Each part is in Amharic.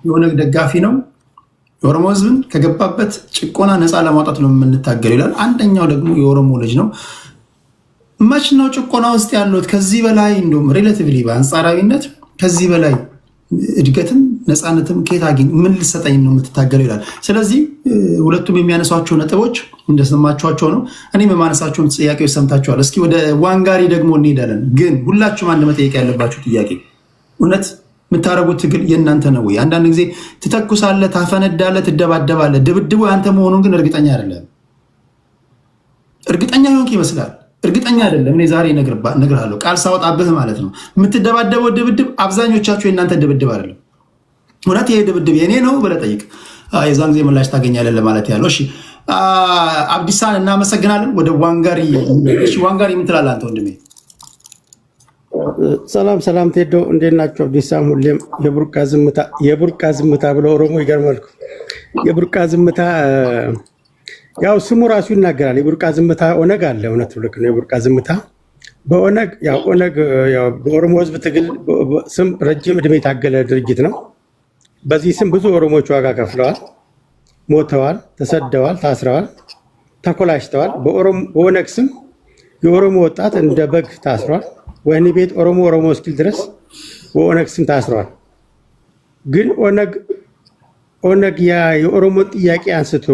የኦነግ ደጋፊ ነው። የኦሮሞ ህዝብን ከገባበት ጭቆና ነፃ ለማውጣት ነው የምንታገል ይላል። አንደኛው ደግሞ የኦሮሞ ልጅ ነው። መች ነው ጭቆና ውስጥ ያሉት? ከዚህ በላይ እንደውም ሪሌቲቭሊ በአንጻራዊነት ከዚህ በላይ እድገትም ነፃነትም ከየት አግኝ ምን ልሰጠኝ ነው የምትታገለው ይላል። ስለዚህ ሁለቱም የሚያነሷቸው ነጥቦች እንደሰማችኋቸው ነው። እኔም የማነሳቸውን ጥያቄዎች ሰምታችኋል። እስኪ ወደ ዋንጋሪ ደግሞ እንሄዳለን። ግን ሁላችሁም አንድ መጠየቅ ያለባችሁ ጥያቄ፣ እውነት የምታደርጉት ትግል የእናንተ ነው ወይ? አንዳንድ ጊዜ ትተኩሳለህ፣ ታፈነዳለህ፣ ትደባደባለህ። ድብድቡ ያንተ መሆኑን ግን እርግጠኛ አይደለም። እርግጠኛ ሆንክ ይመስላል፣ እርግጠኛ አይደለም። እኔ ዛሬ እነግርሃለሁ፣ ቃል ሳወጣብህ ማለት ነው። የምትደባደበው ድብድብ አብዛኞቻችሁ የእናንተ ድብድብ አይደለም። እውነት ይሄ ድብድብ የኔ ነው ብለህ ጠይቅ፣ የዛን ጊዜ ምላሽ ታገኛለህ ለማለት ያለው። እሺ አብዲሳን እናመሰግናለን። ወደ ዋንጋሪ። ዋንጋሪ ምን ትላለህ አንተ ወንድሜ? ሰላም ቴዶ፣ እንዴት ናቸው? አብዲሳም ሁሌም የቡርቃ ዝምታ ብለው ኦሮሞ ይገርማል። የቡርቃ ዝምታ ያው ስሙ ራሱ ይናገራል። የቡርቃ ዝምታ ኦነግ አለ። እውነት ልክ ነው። የቡርቃ ዝምታ በኦነግ ያው ኦነግ ያው በኦሮሞ ህዝብ ትግል ስም ረጅም እድሜ የታገለ ድርጅት ነው። በዚህ ስም ብዙ ኦሮሞዎች ዋጋ ከፍለዋል፣ ሞተዋል፣ ተሰደዋል፣ ታስረዋል፣ ተኮላሽተዋል። በኦነግ ስም የኦሮሞ ወጣት እንደ በግ ታስሯል። ወህኒ ቤት ኦሮሞ እስኪል ድረስ በኦነግ ስም ታስረዋል። ግን ኦነግ የኦሮሞ ጥያቄ አንስቶ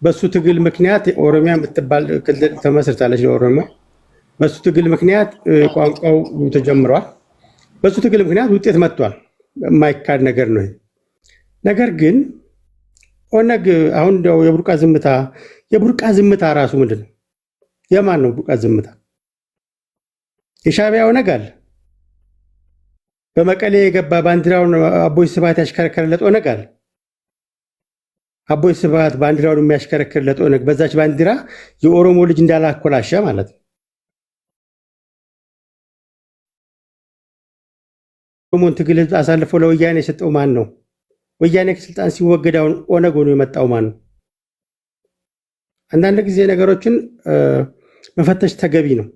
በሱ ትግል ምክንያት ኦሮሚያ የምትባል ክልል ተመስርታለች። ለኦሮሚያ በሱ ትግል ምክንያት ቋንቋው ተጀምሯል። በሱ ትግል ምክንያት ውጤት መጥቷል። የማይካድ ነገር ነው። ነገር ግን ኦነግ አሁን እንደው የቡርቃ ዝምታ ራሱ ምንድን ነው? የማን ነው ቡርቃ ዝምታ? የሻዕቢያ ኦነግ አለ። በመቀሌ የገባ ባንዲራውን አቦይ ስብሃት ያሽከረከረለት ኦነግ አለ። አቦይ ስብሃት ባንዲራውን የሚያሽከረክርለት ኦነግ በዛች ባንዲራ የኦሮሞ ልጅ እንዳላኮላሸ ማለት ነው። ኦሮሞን ትግል አሳልፎ ለወያኔ የሰጠው ማን ነው? ወያኔ ከስልጣን ሲወገድ አሁን ኦነግ ሆኖ የመጣው ማን ነው? አንዳንድ ጊዜ ነገሮችን መፈተሽ ተገቢ ነው።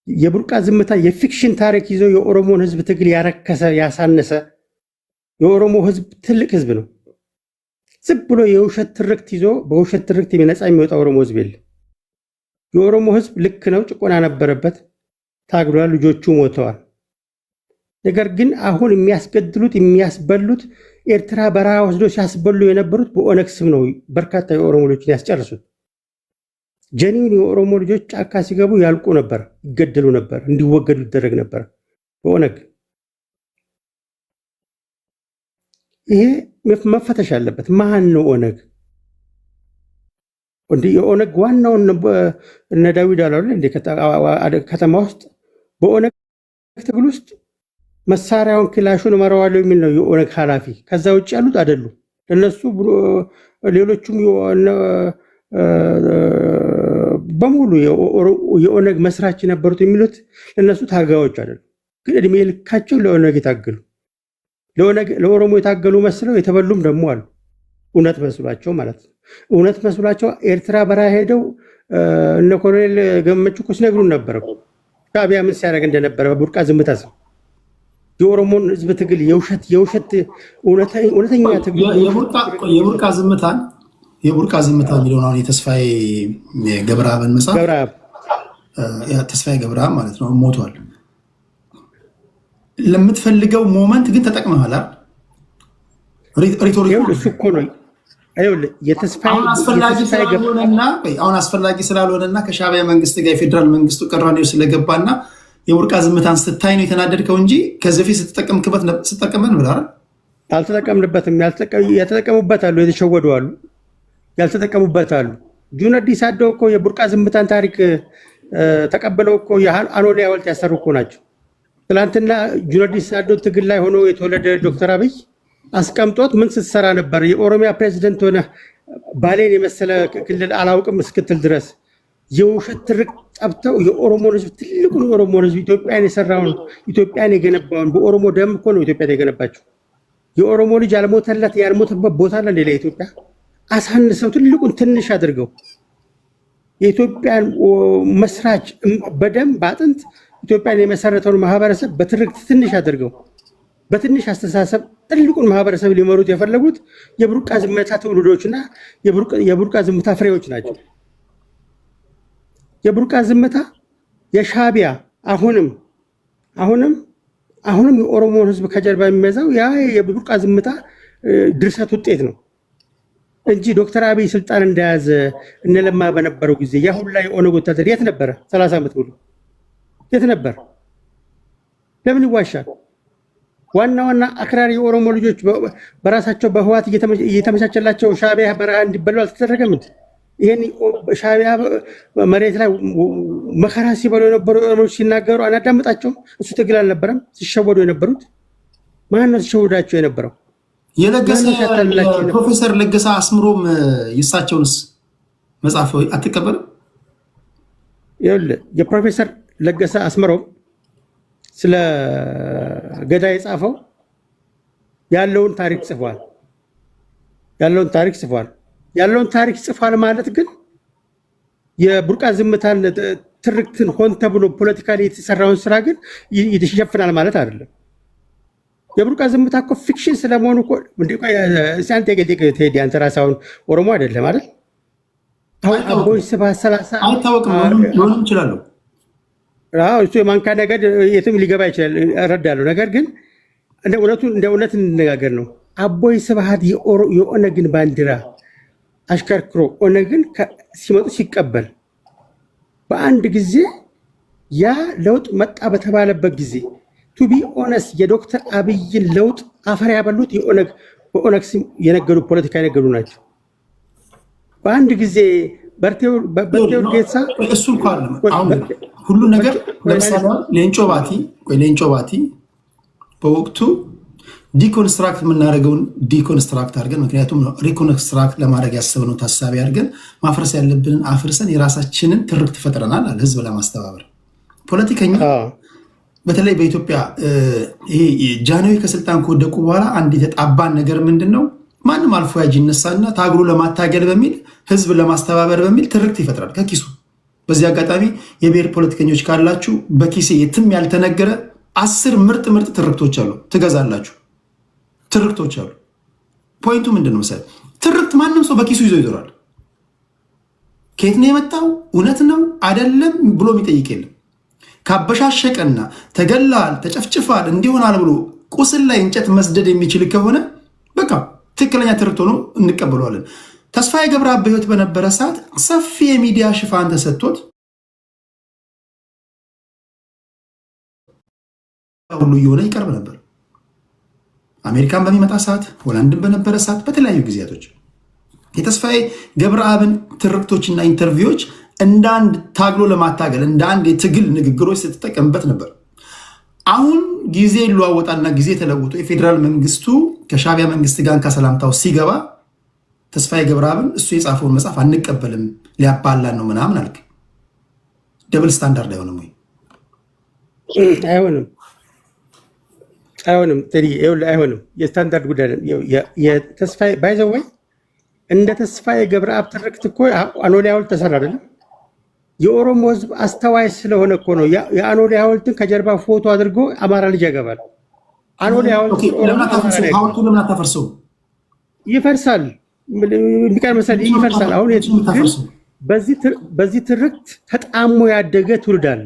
የቡርቃ ዝምታ የፊክሽን ታሪክ ይዞ የኦሮሞን ህዝብ ትግል ያረከሰ ያሳነሰ፣ የኦሮሞ ህዝብ ትልቅ ህዝብ ነው። ዝም ብሎ የውሸት ትርክት ይዞ በውሸት ትርክት ነፃ የሚወጣ ኦሮሞ ህዝብ የለም። የኦሮሞ ህዝብ ልክ ነው፣ ጭቆና ነበረበት፣ ታግሏል፣ ልጆቹ ሞተዋል። ነገር ግን አሁን የሚያስገድሉት የሚያስበሉት ኤርትራ በረሃ ወስዶ ሲያስበሉ የነበሩት በኦነግ ስም ነው። በርካታ የኦሮሞ ልጆችን ያስጨርሱት። ጀኒውን የኦሮሞ ልጆች ጫካ ሲገቡ ያልቁ ነበር፣ ይገደሉ ነበር፣ እንዲወገዱ ይደረግ ነበር በኦነግ። ይሄ መፈተሽ አለበት። ማን ነው ኦነግ? እንዲህ የኦነግ ዋናውን እነ ዳዊት አላሉ እንደ ከተማ ውስጥ በኦነግ ትግል ውስጥ መሳሪያውን ክላሹን እመራዋለሁ የሚል ነው የኦነግ ኃላፊ። ከዛ ውጭ ያሉት አይደሉም። እነሱ ሌሎቹም በሙሉ የኦነግ መስራች የነበሩት የሚሉት እነሱ ታጋዮች አይደሉም። ግን እድሜ ልካቸው ለኦነግ የታገሉ ለኦሮሞ የታገሉ መስለው የተበሉም ደግሞ አሉ። እውነት መስሏቸው ማለት ነው። እውነት መስሏቸው ኤርትራ በረሃ ሄደው እነ ኮሎኔል ገመቹ እኮ ሲነግሩን ነበረ ሻዕቢያ ምን ሲያደርግ እንደነበረ በቡርቃ ዝምታ ስም የኦሮሞን ህዝብ ትግል የውሸት እውነተኛ ትግል የቡርቃ ዝምታ የሚለውን አሁን የተስፋዬ ገብረአብን መጽሐፍ ተስፋዬ ገብረአብ ማለት ነው ሞቷል። ለምትፈልገው ሞመንት ግን ተጠቅመሃል። አሁን አስፈላጊ ስላልሆነና ከሻዕቢያ መንግስት ጋር የፌዴራል መንግስቱ ቅራኔው ስለገባና የቡርቃ ዝምታን ስታይ ነው የተናደድከው እንጂ ከዚህ በፊት ስትጠቀምበት ብለሃል። አልተጠቀምንበትም። ያልተጠቀሙበት አሉ፣ የተሸወዱ አሉ፣ ያልተጠቀሙበት አሉ። ጁነዲ ሳዶ እኮ የቡርቃ ዝምታን ታሪክ ተቀበለው እኮ የአኖሌ ሐውልት ያሰሩ እኮ ናቸው። ትላንትና ጁነዲ ሳዶ ትግል ላይ ሆኖ የተወለደ ዶክተር አብይ አስቀምጦት ምን ስትሰራ ነበር? የኦሮሚያ ፕሬዚደንት ሆነ ባሌን የመሰለ ክልል አላውቅም እስክትል ድረስ የውሸት ትርክ ጠብተው የኦሮሞን ህዝብ ትልቁን የኦሮሞን ህዝብ ኢትዮጵያን የሰራውን ኢትዮጵያን የገነባውን በኦሮሞ ደም እኮ ነው ኢትዮጵያን የገነባቸው። የኦሮሞ ልጅ ያልሞተለት ያልሞተበት ቦታ አለ ሌላ ኢትዮጵያ? አሳንሰው ትልቁን ትንሽ አድርገው የኢትዮጵያን መስራች በደም በአጥንት ኢትዮጵያን የመሰረተውን ማህበረሰብ በትርክት ትንሽ አድርገው በትንሽ አስተሳሰብ ትልቁን ማህበረሰብ ሊመሩት የፈለጉት የቡርቃ ዝምታ ትውልዶችና የቡርቃ ዝምታ ፍሬዎች ናቸው። የቡርቃ ዝምታ የሻዕቢያ አሁንም የኦሮሞን ህዝብ ከጀርባ የሚመዛው ያ የቡርቃ ዝምታ ድርሰት ውጤት ነው እንጂ ዶክተር አብይ ስልጣን እንደያዘ እነለማ በነበረው ጊዜ ያ ሁላ የኦነግ ወታደር የት ነበረ? 30 ዓመት ሙሉ የት ነበር? ለምን ይዋሻል? ዋና አክራሪ የኦሮሞ ልጆች በራሳቸው በህዋት እየተመቻቸላቸው ሻዕቢያ በረሃ እንዲበሉ አልተደረገም እንዴ? ይሄን ሻዕቢያ መሬት ላይ መከራ ሲበሉ የነበሩ ኦሮሞዎች ሲናገሩ አናዳምጣቸውም? እሱ ትግል አልነበረም ሲሸወዱ የነበሩት? ማን ነው ሲሸወዳቸው የነበረው? ፕሮፌሰር ለገሰ አስምሮም የሳቸውንስ መጽሐፍ አትቀበልም? የፕሮፌሰር ለገሰ አስምሮም ስለ ገዳይ የጻፈው ያለውን ታሪክ ጽፏል ማለት ግን የቡርቃ ዝምታን ትርክትን ሆን ተብሎ ፖለቲካሊ የተሰራውን ስራ ግን ይሸፍናል ማለት አይደለም። የቡርቃ ዝምታ እኮ ፊክሽን ስለመሆኑ እኮ ሲያንተ ቴዲ አንተ ራስህ አሁን ኦሮሞ አይደለም አይደል? አሁን አቦይ ስብሃት 30 አይታወቅም ሆኖም ይችላል። እሱ የማንካ ነገድ የትም ሊገባ ይችላል እረዳለሁ። ነገር ግን እንደ እውነት እንነጋገር ነው። አቦይ ስብሃት የኦነግን ባንዲራ አሽከርክሮ ኦነግን ሲመጡ ሲቀበል በአንድ ጊዜ ያ ለውጥ መጣ በተባለበት ጊዜ ቱቢ ኦነስ የዶክተር አብይን ለውጥ አፈር ያበሉት በኦነግ ስም የነገዱ ፖለቲካ የነገዱ ናቸው። በአንድ ጊዜ በርቴው ጌሳ እሱ እንኳን ሁሉ ነገር ለምሳሌ ሌንጮ ባቲ በወቅቱ ዲኮንስትራክት የምናደርገውን ዲኮንስትራክት አድርገን ምክንያቱም ሪኮንስትራክት ለማድረግ ያሰብነው ታሳቢ አድርገን ማፍረስ ያለብንን አፍርሰን የራሳችንን ትርክት ፈጥረናል አለ ህዝብ ለማስተባበር ፖለቲከኛ በተለይ በኢትዮጵያ ይሄ ጃንሆይ ከስልጣን ከወደቁ በኋላ አንድ የተጣባን ነገር ምንድን ነው? ማንም አልፎ ያጅ ይነሳና ታግሎ ለማታገል በሚል ህዝብ ለማስተባበር በሚል ትርክት ይፈጥራል ከኪሱ። በዚህ አጋጣሚ የብሔር ፖለቲከኞች ካላችሁ በኪሴ የትም ያልተነገረ 10 ምርጥ ትርክቶች አሉ፣ ትገዛላችሁ። ትርክቶች አሉ። ፖይንቱ ምንድን ነው መሰለህ? ትርክት ማንም ሰው በኪሱ ይዞ ይዞራል። ከየት ነው የመጣው እውነት ነው አይደለም ብሎ የሚጠይቅ የለም። ካበሻሸቀና ተገላል ተጨፍጭፋል እንዲሆናል ብሎ ቁስል ላይ እንጨት መስደድ የሚችል ከሆነ በቃ ትክክለኛ ትርክት ሆኖ እንቀበለዋለን። ተስፋዬ ገብረአብ በህይወት በነበረ ሰዓት ሰፊ የሚዲያ ሽፋን ተሰጥቶት ሁሉ እየሆነ ይቀርብ ነበር። አሜሪካን በሚመጣ ሰዓት፣ ሆላንድን በነበረ ሰዓት፣ በተለያዩ ጊዜያቶች የተስፋዬ ገብረአብን ትርክቶችና ኢንተርቪዎች እንደ አንድ ታግሎ ለማታገል እንደ አንድ የትግል ንግግሮች ስትጠቀምበት ነበር። አሁን ጊዜ ይለዋወጣልና ጊዜ ተለውጦ የፌዴራል መንግስቱ ከሻዕቢያ መንግስት ጋር ከሰላምታው ሲገባ ተስፋዬ ገብረአብን እሱ የጻፈውን መጽሐፍ አንቀበልም ሊያባላን ነው ምናምን አልክ። ደብል ስታንዳርድ አይሆንም ወይ? አይሆንም። የስታንዳርድ ጉዳይ የተስፋዬ ባይዘው ወይ እንደ ተስፋዬ ገብረአብ ትርክት እኮ አኖሌ ሐውልት ተሰራ አይደለም። የኦሮሞ ህዝብ አስተዋይ ስለሆነ እኮ ነው የአኖሌ ሐውልትን ከጀርባ ፎቶ አድርጎ አማራ ልጅ ያገባል። አኖሌ ሐውልት ለምን አታፈርሰው? ይፈርሳል። የሚቀር መሰለኝ ይፈርሳል። አሁን በዚህ ትርክት ተጣሞ ያደገ ትውልድ አለ።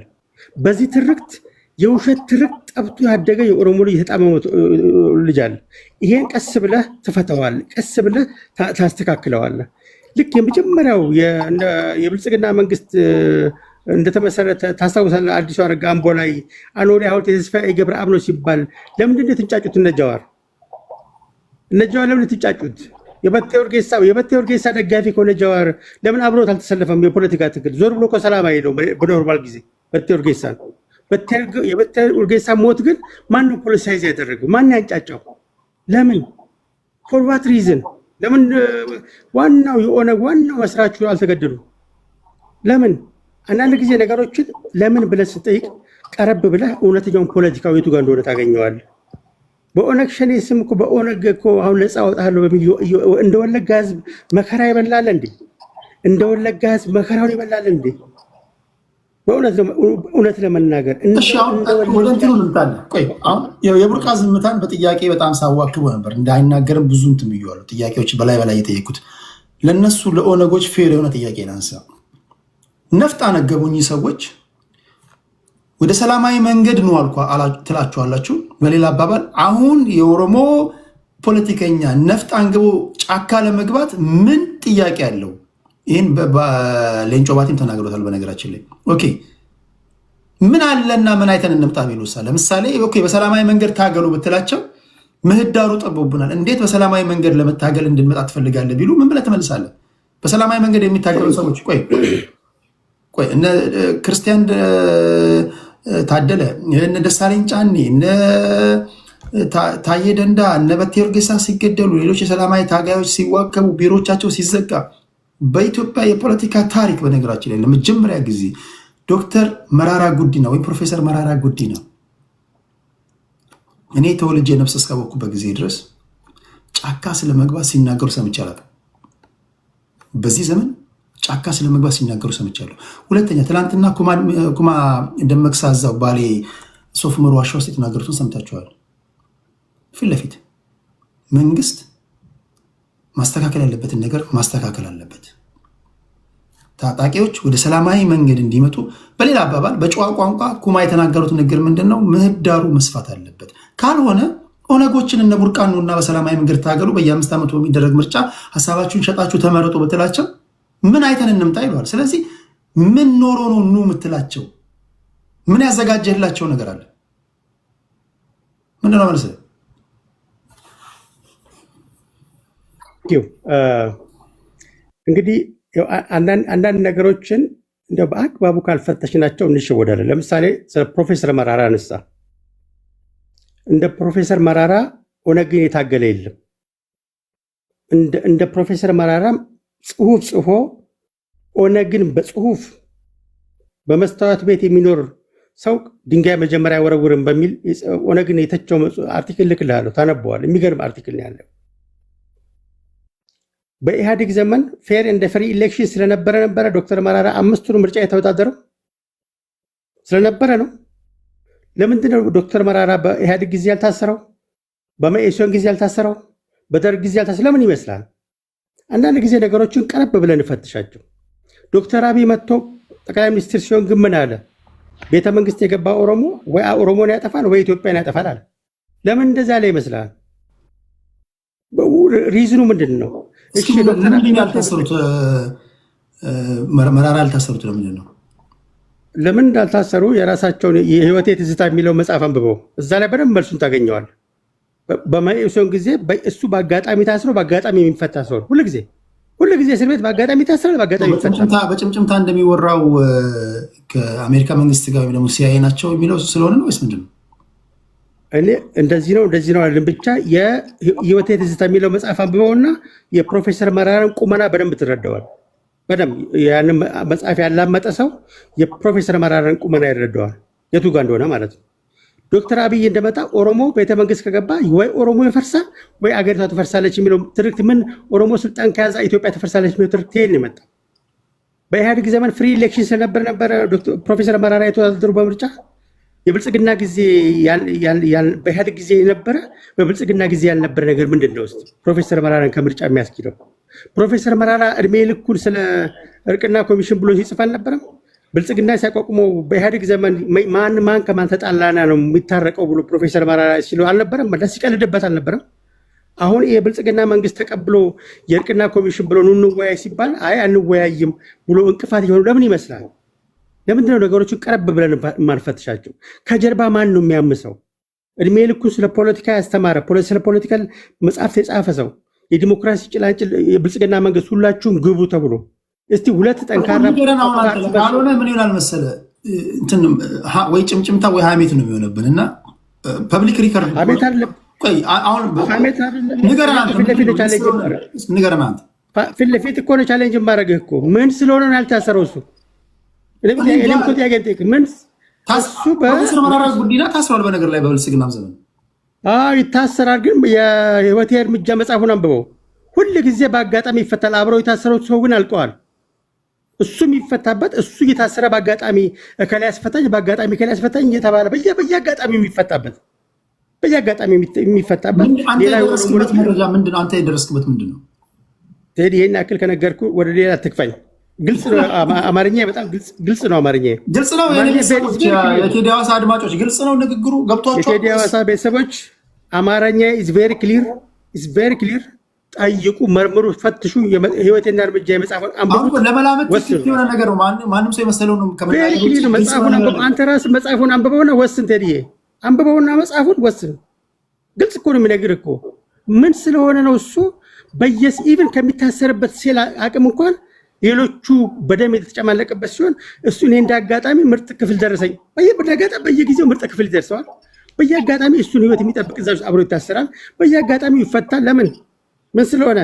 በዚህ ትርክት የውሸት ትርክት ጠብቶ ያደገ የኦሮሞ ልጅ የተጣመመ ልጅ አለ። ይሄን ቀስ ብለህ ትፈተዋለህ፣ ቀስ ብለህ ታስተካክለዋለህ። ልክ የመጀመሪያው የብልጽግና መንግስት እንደተመሰረተ ታስታውሳለህ። አዲሱ አረጋ አምቦ ላይ አኖሌ ሐውልት የተስፋዬ ገብረአብ ነው ሲባል ለምንድን ነው የተንጫጩት? እነ ጃዋር ለምን የተንጫጩት? የበቴ ኡርጌሳ ደጋፊ ከሆነ ጃዋር ለምን አብሮት አልተሰለፈም? የፖለቲካ ትግል ዞር ብሎ ሰላም አይሄደው በኖርማል ጊዜ በቴ ኡርጌሳ ነው። የበቴ ኡርጌሳ ሞት ግን ማን ነው ፖለቲሳይዝ ያደረገው? ማን ያንጫጫው? ለምን? ፎር ዋት ሪዝን? ለምን ዋናው የኦነግ ዋናው መስራቹ አልተገደሉ? ለምን? አንዳንድ ጊዜ ነገሮችን ለምን ብለህ ስጠይቅ ቀረብ ብለህ እውነተኛውን ፖለቲካው የቱ ጋር እንደሆነ ታገኘዋለህ። በኦነግ ሸኔ ስም እኮ በኦነግ እኮ አሁን ነፃ አወጣለሁ በሚል እንደ ወለጋ ህዝብ መከራ ይበላል እንዴ? እንደ ወለጋ ህዝብ መከራውን ይበላል እንዴ? በእውነት ለመናገር ወደ እንትኑ ልምጣለህ። ቆይ አሁን የቡርቃ ዝምታን በጥያቄ በጣም ሳዋክቦ ነበር እንዳይናገርም ብዙ እንትን ብዬዋለሁ። ጥያቄዎች በላይ የጠየቁት ለእነሱ ለኦነጎች ፌር የሆነ ጥያቄ ላንሳ። ነፍጥ አነገቡኝ ሰዎች ወደ ሰላማዊ መንገድ ነው ትላችኋላችሁ። በሌላ አባባል አሁን የኦሮሞ ፖለቲከኛ ነፍጥ አንግቦ ጫካ ለመግባት ምን ጥያቄ አለው? ይህን ሌንጮ ባቲም ተናግሮታል። በነገራችን ላይ ኦኬ ምን አለና ምን አይተን እንምጣ ቢሉሳ፣ ለምሳሌ ኦኬ በሰላማዊ መንገድ ታገሉ ብትላቸው ምህዳሩ ጠቦብናል፣ እንዴት በሰላማዊ መንገድ ለመታገል እንድንመጣ ትፈልጋለህ ቢሉ ምን ብለህ ትመልሳለህ? በሰላማዊ መንገድ የሚታገሉ ሰዎች ቆይ እነ ክርስቲያን ታደለ፣ እነ ደሳለኝ ጫኔ፣ እነ ታዬ ደንዳ፣ እነ በቴ ኡርጌሳ ሲገደሉ፣ ሌሎች የሰላማዊ ታጋዮች ሲዋከቡ፣ ቢሮቻቸው ሲዘጋ በኢትዮጵያ የፖለቲካ ታሪክ በነገራችን ላይ ለመጀመሪያ ጊዜ ዶክተር መራራ ጉዲና ወይም ፕሮፌሰር መራራ ጉዲና እኔ ተወልጄ ነፍስ እስካወቅኩበት ጊዜ ድረስ ጫካ ስለመግባት ሲናገሩ ሰምቻለሁ። በዚህ ዘመን ጫካ ስለመግባት ሲናገሩ ሰምቻለሁ። ሁለተኛ ትናንትና ኩማ ደመቅሳ እዛው ባሌ ሶፍ ዑመር ዋሻ ውስጥ የተናገሩትን ሰምታችኋል። ፊት ለፊት መንግስት ማስተካከል ያለበትን ነገር ማስተካከል አለበት። ታጣቂዎች ወደ ሰላማዊ መንገድ እንዲመጡ፣ በሌላ አባባል በጨዋ ቋንቋ ኩማ የተናገሩት ነገር ምንድን ነው? ምህዳሩ መስፋት አለበት። ካልሆነ ኦነጎችን እነ ቡርቃኑ እና በሰላማዊ መንገድ ታገሉ፣ በየ5 ዓመቱ በሚደረግ ምርጫ ሀሳባችሁን ሸጣችሁ ተመረጡ ብትላቸው ምን አይተን እንምጣ ይለዋል። ስለዚህ ምን ኖሮ ነው ኑ የምትላቸው? ምን ያዘጋጀላቸው ነገር አለ? ምንድነው መልስ? እንግዲህ አንዳንድ ነገሮችን እንደው በአግባቡ ካልፈተሽናቸው እንሸወዳለን። ለምሳሌ ፕሮፌሰር መራራ አነሳ። እንደ ፕሮፌሰር መራራ ኦነግን የታገለ የለም። እንደ ፕሮፌሰር መራራ ጽሁፍ ጽፎ ኦነግን በጽሁፍ በመስታወት ቤት የሚኖር ሰው ድንጋይ መጀመሪያ ወረውርን በሚል ኦነግን የተቸው አርቲክል ልክልሃለሁ፣ ታነበዋል። የሚገርም አርቲክል ነው ያለው። በኢህአዴግ ዘመን ፌር እንደ ፍሪ ኢሌክሽን ስለነበረ ዶክተር መራራ 5ቱን ምርጫ የተወዳደረው ስለነበረ ነው። ለምንድነው ዶክተር መራራ በኢህአዴግ ጊዜ ያልታሰረው? በመኢሶን ጊዜ ያልታሰረው? በደርግ ጊዜ ያልታሰረው ለምን ይመስላል? አንዳንድ ጊዜ ነገሮችን ቀረብ ብለን እንፈትሻቸው። ዶክተር አብይ መጥቶ ጠቅላይ ሚኒስትር ሲሆን ግን ምን አለ? ቤተ መንግስት የገባ ኦሮሞ ወይ ኦሮሞን ያጠፋል ወይ ኢትዮጵያን ያጠፋል አለ። ለምን እንደዛ ላይ ይመስላል? ሪዝኑ ምንድን ነው? መራራ ያልታሰሩት ለምንድን ነው? ለምን እንዳልታሰሩ የራሳቸውን የህይወቴ ትዝታ የሚለው መጽሐፍ አንብበው እዛ ላይ በደንብ መልሱን ታገኘዋል። በመኢሶን ጊዜ እሱ በአጋጣሚ ታስሮ በአጋጣሚ የሚፈታ ሰው ሁልጊዜ እስር ቤት በአጋጣሚ ታስራል፣ በአጋጣሚ ይፈታል። በጭምጭምታ እንደሚወራው ከአሜሪካ መንግስት ጋር ደግሞ ሲአይኤ ናቸው የሚለው ስለሆነ ነው ወይስ ምንድን ነው? እኔ እንደዚህ ነው አለን። ብቻ የህይወቴ ትዝታ የሚለው መጽሐፍ አንብበውና የፕሮፌሰር መራራን ቁመና በደንብ ትረዳዋል። በደንብ ያንን መጽሐፍ ያላመጠ ሰው የፕሮፌሰር መራራን ቁመና ይረዳዋል፣ የቱ ጋር እንደሆነ ማለት ነው። ዶክተር አብይ እንደመጣ ኦሮሞ ቤተመንግስት ከገባ ወይ ኦሮሞ ይፈርሳል ወይ አገሪቷ ትፈርሳለች የሚለው ትርክት፣ ምን ኦሮሞ ስልጣን ከያዘ ኢትዮጵያ ትፈርሳለች የሚለው ትርክት ይሄን የመጣ በኢህአዴግ ዘመን ፍሪ ኢሌክሽን ስለነበረ ፕሮፌሰር መራራ የተወዳደሩ በምርጫ የብልጽግና ጊዜ በኢህአዴግ ጊዜ የነበረ በብልጽግና ጊዜ ያልነበረ ነገር ምንድን ነው? ፕሮፌሰር መራራን ከምርጫ የሚያስኪደው ፕሮፌሰር መራራ እድሜ ልኩን ስለ እርቅና ኮሚሽን ብሎ ሲጽፍ አልነበረም? ብልጽግና ሲያቋቁመው በኢህአዴግ ዘመን ማን ከማን ተጣላና ነው የሚታረቀው ብሎ ፕሮፌሰር መራራ ሲሉ አልነበረም? ሲቀልድበት አልነበረም? አሁን የብልጽግና መንግስት ተቀብሎ የእርቅና ኮሚሽን ብሎ እንወያይ ሲባል አይ አንወያይም ብሎ እንቅፋት የሆኑ ለምን ይመስላል? ለምንድነው ነገሮችን ቀረብ ብለን የማንፈትሻቸው? ከጀርባ ማን ነው የሚያምሰው? እድሜ ልኩ ስለ ፖለቲካ ያስተማረ ስለ ፖለቲካል መጽሐፍት የጻፈ ሰው የዲሞክራሲ ጭላንጭል የብልጽግና መንግስት ሁላችሁም ግቡ ተብሎ እስቲ ሁለት ጠንካራ ካልሆነ ምን ይሆናል መሰለ ወይ ጭምጭምታ ወይ ሀሜት ነው የሚሆነብን እና ፐብሊክ ሪከርድ ፊት ለፊት እኮ ነው ቻሌንጅ ማድረግህ እኮ ምን ስለሆነ ያልታሰረው እሱ ፕሮፌሰር መራራ ጉዲና ታስሯል። በነገር ላይ በብልጽግና ዘመን ይታሰራል። ግን የህይወቴ እርምጃ መጽሐፉን አንብበው ሁል ጊዜ በአጋጣሚ ይፈታል። አብረው የታሰሩት ሰው ግን አልቀዋል። እሱ የሚፈታበት እሱ እየታሰረ በአጋጣሚ እከላይ አስፈታኝ በአጋጣሚ እከላይ አስፈታኝ እየተባለ በየአጋጣሚ የሚፈታበት ሌላ መረጃ ምንድን ነው? አንተ የደረስክበት ምንድን ነው? ቴዲ ይሄን ያክል ከነገርኩ ወደ ሌላ አትክፋኝ። ግልጽ ነው አማርኛ፣ በጣም ግልጽ ነው አማርኛ። ግልጽ ነው። የቴዲ ሐዋሳ አድማጮች ግልጽ ነው ንግግሩ ገብቷቸዋል። የቴዲ ሐዋሳ ቤተሰቦች አማርኛ ኢዝ ቬሪ ክሊር። ጠይቁ፣ መርምሩ፣ ፈትሹ። ህይወቴና እርምጃ የመጽሐፉን አንብቡ። ለመላመት የሆነ ነገር ነው። ማንም ሰው የመሰለው ነው። መጽሐፉን አንብበው። አንተ ራስህ መጽሐፉን አንብበውና ወስን። ቴዲዬ አንብበውና መጽሐፉን ወስን። ግልጽ እኮ ነው የሚነግርህ እኮ ምን ስለሆነ ነው እሱ ኢቭን ከሚታሰርበት ሴል አቅም እንኳን ሌሎቹ በደም የተጨማለቀበት ሲሆን እሱ እኔ እንዳጋጣሚ ምርጥ ክፍል ደረሰኝ። በየጊዜው ምርጥ ክፍል ይደርሰዋል። በየአጋጣሚ እሱን ህይወት የሚጠብቅ እዛ አብሮ ይታሰራል። በየአጋጣሚ ይፈታል። ለምን? ምን ስለሆነ?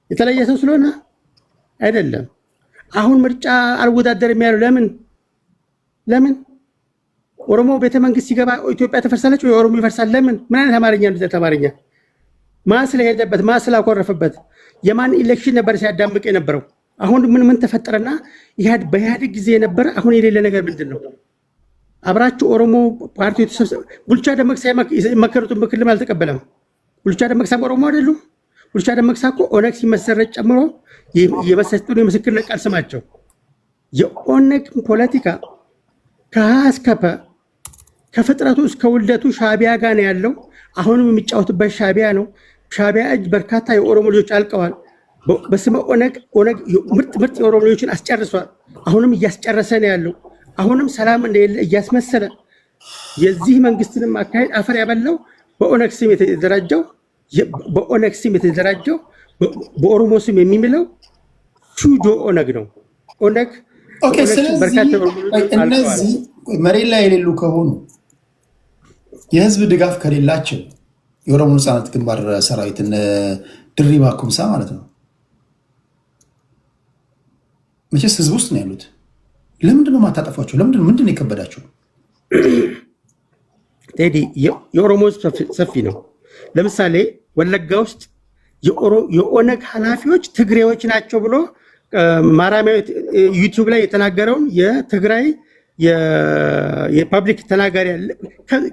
የተለየ ሰው ስለሆነ አይደለም። አሁን ምርጫ አልወዳደርም ያለው ለምን? ኦሮሞ ቤተመንግስት ሲገባ ኢትዮጵያ ተፈርሳለች ወይ ኦሮሞ ይፈርሳል? ለምን? ምን አይነት አማርኛ ነው? ተማርኛ ማን ስለሄደበት ማን ስላኮረፈበት የማን ኢሌክሽን ነበር ሲያዳምቅ የነበረው? አሁን ምን ተፈጠረና በኢህአዴግ ጊዜ የነበረ አሁን የሌለ ነገር ምንድን ነው? አብራችሁ ኦሮሞ ፓርቲ ቡልቻ ደመቅሳ የመከሩትን ምክር አልተቀበለም። ቡልቻ ደመቅሳ ኦሮሞ አይደሉም። ቡልቻ ደመቅሳ እኮ ኦነግ ሲመሰረት ጨምሮ የመሰጡን የምስክርነት ቃል ስማቸው። የኦነግ ፖለቲካ ከሀ እስከ ፐ ከፍጥረቱ እስከ ውልደቱ ሻቢያ ጋር ነው ያለው። አሁንም የሚጫወትበት ሻቢያ ነው። ሻቢያ እጅ በርካታ የኦሮሞ ልጆች አልቀዋል። በስመ ኦነግ ምርጥ የኦሮሞ ልጆችን አስጨርሷል። አሁንም እያስጨረሰ ነው ያለው። አሁንም ሰላም እንደሌለ እያስመሰለ የዚህ መንግስትንም አካሄድ አፈር ያበላው በኦነግ ስም የተደራጀው በኦሮሞ ስም የሚምለው ሱዶ ኦነግ ነው። ኦነግ እነዚህ መሬት ላይ የሌሉ ከሆኑ የህዝብ ድጋፍ ከሌላቸው የኦሮሞ ነፃነት ግንባር ሰራዊት ድሪባ ኩምሳ ማለት ነው። መቼስ ህዝብ ውስጥ ነው ያሉት። ለምንድን ነው ማታጠፏቸው? ምንድን ነው የከበዳቸው? ቴዲ የኦሮሞ ህዝብ ሰፊ ነው። ለምሳሌ ወለጋ ውስጥ የኦነግ ኃላፊዎች ትግሬዎች ናቸው ብሎ ማራሚያ ዩቲዩብ ላይ የተናገረውን የትግራይ የፐብሊክ ተናጋሪ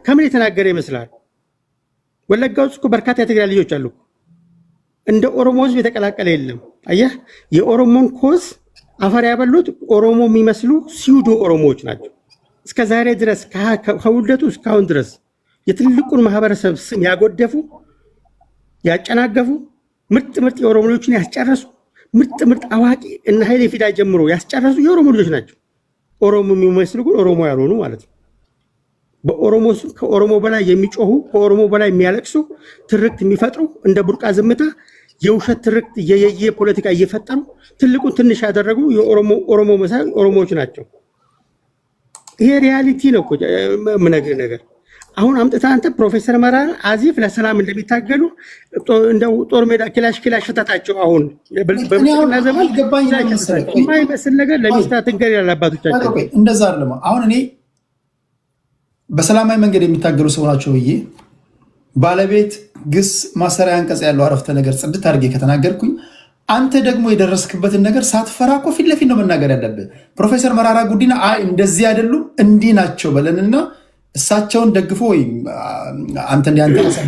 ከምን የተናገረ ይመስላል? ወለጋ ውስጥ እኮ በርካታ የትግራይ ልጆች አሉ። እንደ ኦሮሞ ህዝብ የተቀላቀለ የለም። አየህ፣ የኦሮሞን ኮዝ አፈር ያበሉት ኦሮሞ የሚመስሉ ሲዩዶ ኦሮሞዎች ናቸው። እስከ ዛሬ ድረስ ከውልደቱ እስካሁን ድረስ የትልቁን ማህበረሰብ ስም ያጎደፉ፣ ያጨናገፉ፣ ምርጥ የኦሮሞ ልጆችን ያስጨረሱ፣ ምርጥ አዋቂ እና ኃይሌ ፊዳ ጀምሮ ያስጨረሱ የኦሮሞ ልጆች ናቸው። ኦሮሞ የሚመስሉ ግን ኦሮሞ ያልሆኑ ማለት ነው። በኦሮሞ ስም ከኦሮሞ በላይ የሚጮሁ፣ ከኦሮሞ በላይ የሚያለቅሱ፣ ትርክት የሚፈጥሩ እንደ ቡርቃ ዝምታ የውሸት ትርክት የፖለቲካ እየፈጠሩ ትልቁን ትንሽ ያደረጉ የኦሮሞ መሳይ ኦሮሞዎች ናቸው። ይሄ ሪያሊቲ ነው እኮ የምነግርህ ነገር። አሁን አምጥተህ አንተ ፕሮፌሰር መራራ አዚፍ ለሰላም እንደሚታገሉ እንደው ጦር ሜዳ ክላሽ ፈታታቸው። አሁን በምስልና ዘመን የማይመስል ነገር ለሚስታት እንገር ያለ አባቶቻቸው እንደዛ አይደለም። አሁን እኔ በሰላማዊ መንገድ የሚታገሉ ሰው ናቸው ብዬ ባለቤት ግስ ማሰሪያ አንቀጽ ያለው አረፍተ ነገር ጽድት አድርጌ ከተናገርኩኝ አንተ ደግሞ የደረስክበትን ነገር ሳትፈራ እኮ ፊት ለፊት ነው መናገር ያለብህ። ፕሮፌሰር መራራ ጉዲና እንደዚህ አይደሉም እንዲህ ናቸው በለንና እሳቸውን ደግፎ ወይም አንተ